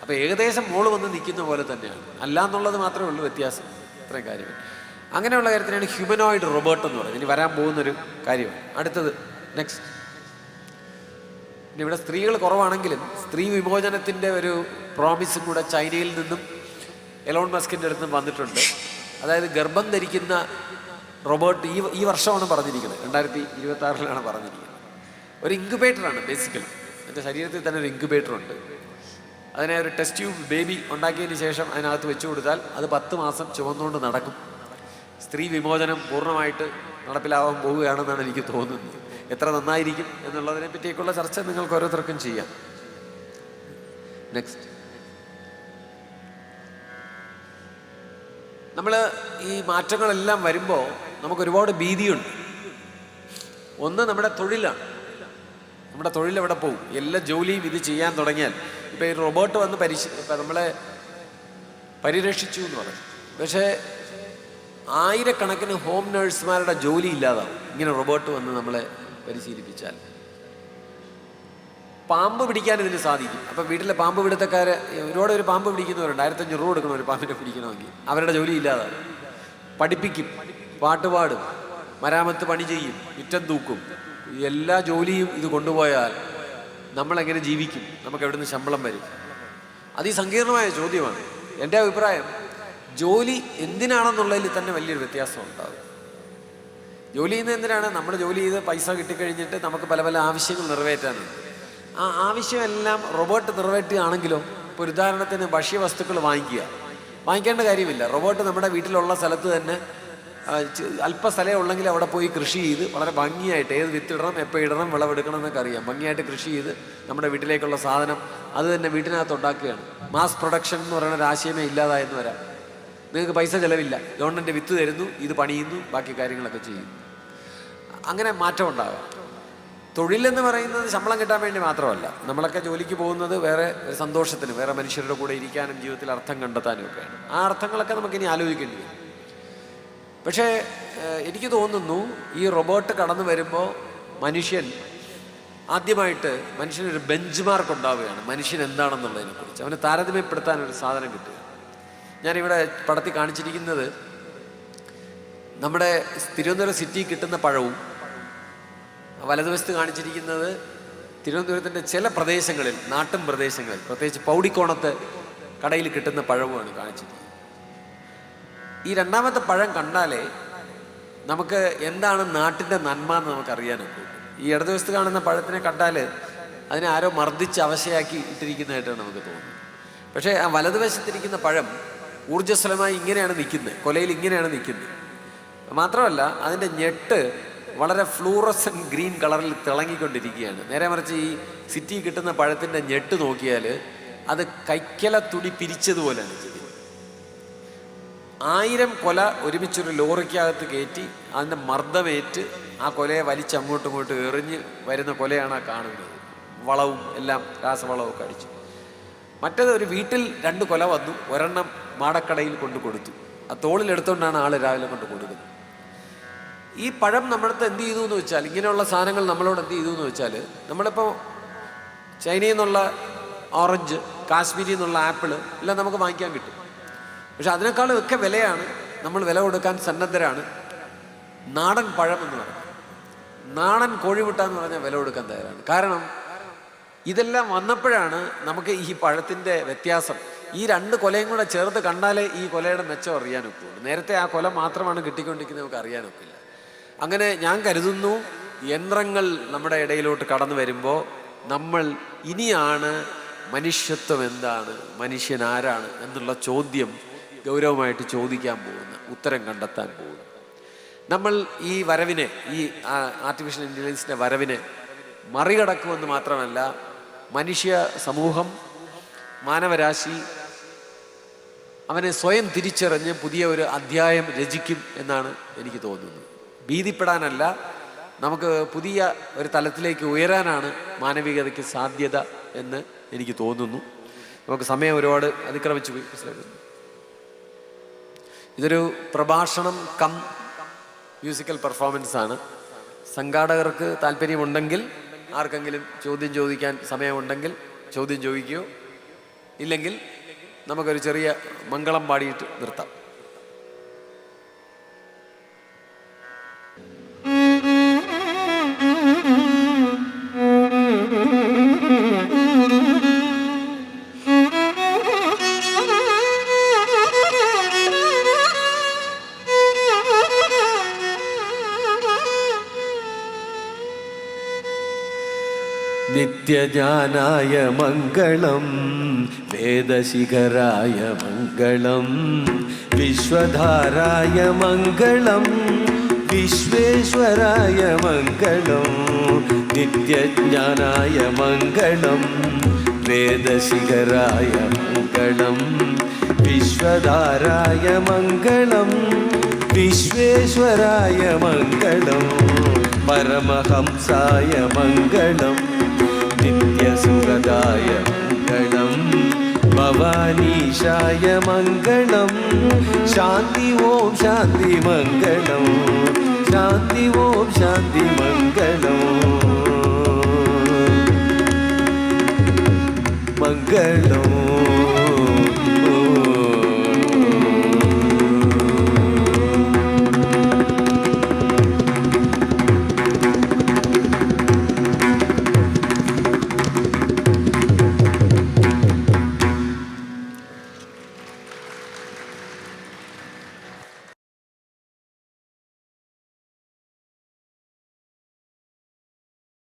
Speaker 1: അപ്പോൾ ഏകദേശം മോള് വന്ന് നിൽക്കുന്ന പോലെ തന്നെയാണ്. അല്ല എന്നുള്ളത് മാത്രമേ ഉള്ളൂ വ്യത്യാസം. ഇത്രയും കാര്യങ്ങൾ. അങ്ങനെയുള്ള കാര്യത്തിനാണ് ഹ്യൂമനോയിഡ് റോബോട്ട് എന്ന് പറയുന്നത്. ഇനി വരാൻ പോകുന്നൊരു കാര്യമാണ്. അടുത്തത് നെക്സ്റ്റ്. ഇവിടെ സ്ത്രീകൾ കുറവാണെങ്കിലും സ്ത്രീ വിമോചനത്തിൻ്റെ ഒരു പ്രോമിസും കൂടെ ചൈനയിൽ നിന്നും എലോൺ മസ്കിൻ്റെ അടുത്തും വന്നിട്ടുണ്ട്. അതായത് ഗർഭം ധരിക്കുന്ന റോബോട്ട് ഈ വർഷമാണ് പറഞ്ഞിരിക്കുന്നത്, 2026 പറഞ്ഞിരിക്കുന്നത്. ഒരു ഇൻക്യുബേറ്ററാണ് ബേസിക്കലി. എൻ്റെ ശരീരത്തിൽ തന്നെ ഒരു ഇൻക്യുബേറ്ററുണ്ട്. അതിനെ ഒരു ടെസ്റ്റ് ട്യൂബ് ബേബി ഉണ്ടാക്കിയതിന് ശേഷം അതിനകത്ത് വെച്ചു കൊടുത്താൽ അത് 10 മാസം ചുവന്നുകൊണ്ട് നടക്കും. സ്ത്രീ വിമോചനം പൂർണ്ണമായിട്ട് നടപ്പിലാവാൻ പോവുകയാണെന്നാണ് എനിക്ക് തോന്നുന്നത്. എത്ര നന്നായിരിക്കും എന്നുള്ളതിനെ പറ്റിയൊക്കെയുള്ള ചർച്ച നിങ്ങൾക്ക് ഓരോരുത്തർക്കും ചെയ്യാം. നെക്സ്റ്റ്. നമ്മൾ ഈ മാറ്റങ്ങളെല്ലാം വരുമ്പോൾ നമുക്ക് ഒരുപാട് ഭീതിയുണ്ട്. ഒന്ന് നമ്മുടെ തൊഴിലാണ്. നമ്മുടെ തൊഴിൽ എവിടെ പോകും? എല്ലാ ജോലിയും ഇത് ചെയ്യാൻ തുടങ്ങിയാൽ, ഇപ്പം ഈ റോബോട്ട് വന്ന് ഇപ്പം നമ്മളെ പരിരക്ഷിച്ചു എന്ന് പറഞ്ഞു. പക്ഷേ ആയിരക്കണക്കിന് ഹോം നേഴ്സുമാരുടെ ജോലി ഇല്ലാതാവും ഇങ്ങനെ റോബോട്ട് വന്ന് നമ്മളെ പരിശീലിപ്പിച്ചാൽ. പാമ്പ് പിടിക്കാൻ ഇതിന് സാധിക്കും. അപ്പം വീട്ടിലെ പാമ്പ് പിടുത്തക്കാര് ഒരുപാട് ഒരു പാമ്പ് പിടിക്കുന്നവരുണ്ട്. 1500 രൂപ കൊടുക്കണം ഒരു പാമ്പിനെ പിടിക്കണമെങ്കിൽ. അവരുടെ ജോലി ഇല്ലാതാവും. പഠിപ്പിക്കും, പാട്ടുപാടും, മരാമത്ത് പണി ചെയ്യും, മുറ്റം തൂക്കും. എല്ലാ ജോലിയും ഇത് കൊണ്ടുപോയാൽ നമ്മളെങ്ങനെ ജീവിക്കും? നമുക്ക് എവിടെ നിന്ന് ശമ്പളം വരും? അതിസങ്കീർണമായ ചോദ്യമാണ്. എൻ്റെ അഭിപ്രായം ജോലി എന്തിനാണെന്നുള്ളതിൽ തന്നെ വലിയൊരു വ്യത്യാസം ഉണ്ടാകും. ജോലി ചെയ്യുന്നത് എന്തിനാണ്? നമ്മൾ ജോലി ചെയ്ത് പൈസ കിട്ടിക്കഴിഞ്ഞിട്ട് നമുക്ക് പല പല ആവശ്യങ്ങൾ നിറവേറ്റാനുണ്ട്. ആ ആവശ്യമെല്ലാം റോബോട്ട് നിറവേറ്റുകയാണെങ്കിലോ, ഇപ്പോൾ ഒരു ഉദാഹരണത്തിന് ഭക്ഷ്യവസ്തുക്കൾ വാങ്ങിക്കേണ്ട കാര്യമില്ല. റോബോട്ട് നമ്മുടെ വീട്ടിലുള്ള സ്ഥലത്ത് തന്നെ അല്പ സ്ഥലമേ ഉള്ളെങ്കിൽ അവിടെ പോയി കൃഷി ചെയ്ത് വളരെ ഭംഗിയായിട്ട് ഏത് വിത്തിടണം, എപ്പോൾ ഇടണം, വിളവെടുക്കണം എന്നൊക്കെ അറിയാം. ഭംഗിയായിട്ട് കൃഷി ചെയ്ത് നമ്മുടെ വീട്ടിലേക്കുള്ള സാധനം അത് തന്നെ വീട്ടിനകത്ത് ഉണ്ടാക്കുകയാണ്. മാസ് പ്രൊഡക്ഷൻ എന്ന് പറയുന്ന ഒരു ആശയമേ ഇല്ലാതായെന്ന് വരാം. നിങ്ങൾക്ക് പൈസ ചിലവില്ല, ഗവൺമെൻറ് വിത്ത് തരുന്നു, ഇത് പണിയുന്നു, ബാക്കി കാര്യങ്ങളൊക്കെ ചെയ്യുന്നു. അങ്ങനെ മാറ്റം ഉണ്ടാകാം. തൊഴിലെന്ന് പറയുന്നത് ശമ്പളം കിട്ടാൻ വേണ്ടി മാത്രമല്ല. നമ്മളൊക്കെ ജോലിക്ക് പോകുന്നത് വേറെ ഒരു സന്തോഷത്തിന്, വേറെ മനുഷ്യരുടെ കൂടെ ഇരിക്കാനും ജീവിതത്തിൽ അർത്ഥം കണ്ടെത്താനും ഒക്കെയാണ്. ആ അർത്ഥങ്ങളൊക്കെ നമുക്കിനി ആലോചിക്കേണ്ടി വരും. പക്ഷേ എനിക്ക് തോന്നുന്നു ഈ റോബോട്ട് കടന്നു വരുമ്പോൾ മനുഷ്യനൊരു ബെഞ്ച് മാർക്ക് ഉണ്ടാവുകയാണ്. മനുഷ്യൻ എന്താണെന്നുള്ളതിനെക്കുറിച്ച് അവന് താരതമ്യപ്പെടുത്താനൊരു സാധനം കിട്ടുക. ഞാനിവിടെ പടത്തിൽ കാണിച്ചിരിക്കുന്നത് നമ്മുടെ തിരുവനന്തപുരം സിറ്റി കിട്ടുന്ന പഴവും, വലതുവശത്ത് കാണിച്ചിരിക്കുന്നത് തിരുവനന്തപുരത്തിൻ്റെ ചില പ്രദേശങ്ങളിൽ, നാട്ടിൻ പ്രദേശങ്ങളിൽ, പ്രത്യേകിച്ച് പൗടിക്കോണത്ത് കടയിൽ കിട്ടുന്ന പഴവുമാണ് കാണിച്ചിരിക്കുന്നത്. ഈ രണ്ടാമത്തെ പഴം കണ്ടാലേ നമുക്ക് എന്താണ് നാട്ടിൻ്റെ നന്മ എന്ന് നമുക്കറിയാനൊക്കെ. ഈ ഇടതുവശത്ത് കാണുന്ന പഴത്തിനെ കണ്ടാൽ അതിനെ ആരോ മർദ്ദിച്ച് അവശയാക്കി ഇട്ടിരിക്കുന്നതായിട്ടാണ് നമുക്ക് തോന്നുന്നത്. പക്ഷേ ആ വലതുവശത്തിരിക്കുന്ന പഴം ഊർജ്ജസ്വലമായി ഇങ്ങനെയാണ് നിൽക്കുന്നത്, കൊലയിൽ ഇങ്ങനെയാണ് നിൽക്കുന്നത്. മാത്രമല്ല അതിൻ്റെ ഞെട്ട് വളരെ ഫ്ലൂറസൻറ്റ് ഗ്രീൻ കളറിൽ തിളങ്ങിക്കൊണ്ടിരിക്കുകയാണ്. നേരെ മറിച്ച് ഈ സിറ്റി കിട്ടുന്ന പഴത്തിൻ്റെ ഞെട്ട് നോക്കിയാൽ അത് കൈക്കല തുണി പിരിച്ചതുപോലെയാണ് ചെയ്തത്. 1000 കൊല ഒരുമിച്ചൊരു ലോറിക്കകത്ത് കയറ്റി അതിൻ്റെ മർദ്ദമേറ്റ് ആ കൊലയെ വലിച്ചങ്ങോട്ടും ഇങ്ങോട്ടും എറിഞ്ഞ് വരുന്ന കൊലയാണ് ആ കാണുന്നത്. വളവും എല്ലാം രാസവളമൊക്കെ അടിച്ചു. മറ്റേത് ഒരു വീട്ടിൽ 2 കൊല വന്നു, ഒരെണ്ണം മാടക്കടയിൽ കൊണ്ട് കൊടുത്തു. ആ തോളിലെടുത്തുകൊണ്ടാണ് ആൾ രാവിലെ കൊണ്ട് കൊടുക്കുന്നത്. ഈ പഴം നമ്മളടുത്ത് എന്ത് ചെയ്തു എന്ന് വെച്ചാൽ, ഇങ്ങനെയുള്ള സാധനങ്ങൾ നമ്മളോട് എന്ത് ചെയ്തു എന്ന് വെച്ചാൽ, നമ്മളിപ്പോൾ ചൈനയിൽ നിന്നുള്ള ഓറഞ്ച്, കാശ്മീരിൽ നിന്നുള്ള ആപ്പിൾ എല്ലാം നമുക്ക് വാങ്ങിക്കാൻ കിട്ടും. പക്ഷെ അതിനേക്കാളും ഒക്കെ വിലയാണ്, നമ്മൾ വില കൊടുക്കാൻ സന്നദ്ധരാണ്. നാടൻ പഴം എന്ന് പറഞ്ഞാൽ, നാടൻ കോഴിമുട്ട എന്ന് പറഞ്ഞാൽ വില കൊടുക്കാൻ തയ്യാറാണ്. കാരണം ഇതെല്ലാം വന്നപ്പോഴാണ് നമുക്ക് ഈ പഴത്തിൻ്റെ വ്യത്യാസം, ഈ 2 കൊലയും കൂടെ ചേർത്ത് കണ്ടാലേ ഈ കൊലയുടെ മെച്ചം അറിയാനൊക്കുള്ളൂ. നേരത്തെ ആ കൊല മാത്രമാണ് കിട്ടിക്കൊണ്ടിരിക്കുന്നത്, നമുക്ക് അറിയാനൊക്കില്ല. അങ്ങനെ ഞാൻ കരുതുന്നു യന്ത്രങ്ങൾ നമ്മുടെ ഇടയിലോട്ട് കടന്നു വരുമ്പോൾ നമ്മൾ ഇനിയാണ് മനുഷ്യത്വം എന്താണ്, മനുഷ്യൻ ആരാണ് എന്നുള്ള ചോദ്യം ഗൗരവമായിട്ട് ചോദിക്കാൻ പോകുന്ന, ഉത്തരം കണ്ടെത്താൻ പോകുന്നു. നമ്മൾ ഈ വരവിനെ, ഈ ആർട്ടിഫിഷ്യൽ ഇൻ്റലിജൻസിൻ്റെ വരവിനെ മറികടക്കുമെന്ന് മാത്രമല്ല, മനുഷ്യ സമൂഹം, മാനവരാശി അവനെ സ്വയം തിരിച്ചറിഞ്ഞ് പുതിയ ഒരു അധ്യായം രചിക്കും എന്നാണ് എനിക്ക് തോന്നുന്നത്. ഭീതിപ്പെടാനല്ല, നമുക്ക് പുതിയ ഒരു തലത്തിലേക്ക് ഉയരാനാണ് മാനവികതയ്ക്ക് സാധ്യത എന്ന് എനിക്ക് തോന്നുന്നു. നമുക്ക് സമയം ഒരുപാട് അതിക്രമിച്ചു പോയി. ഇതൊരു പ്രഭാഷണം കം മ്യൂസിക്കൽ പെർഫോമൻസ് ആണ്. സംഘാടകർക്ക് താല്പര്യമുണ്ടെങ്കിൽ, ആർക്കെങ്കിലും ചോദ്യം ചോദിക്കാൻ സമയമുണ്ടെങ്കിൽ ചോദ്യം ചോദിക്കുകയോ, ഇല്ലെങ്കിൽ നമുക്കൊരു ചെറിയ മംഗളം പാടിയിട്ട് നിർത്താം.
Speaker 2: നിത്യജ്ഞാനായ മംഗളം, വേദശിഖരായ മംഗളം, വിശ്വധാരായ മംഗളം, വിശ്വേശ്വരായ മംഗളം. നിത്യജ്ഞാനായ മംഗളം, വേദശിഖരായ മംഗളം, വിശ്വധാരായ മംഗളം, വിശ്വേശ്വരായ മംഗളം, പരമഹംസായ മംഗളം, നിത്യസുഖദായ മംഗളം, ഭവാനീശായ മംഗളം, ശാന്തി ഓം ശാന്തി മംഗളം, ശാന്തി ഓം ശാന്തി മംഗളം, മംഗളം.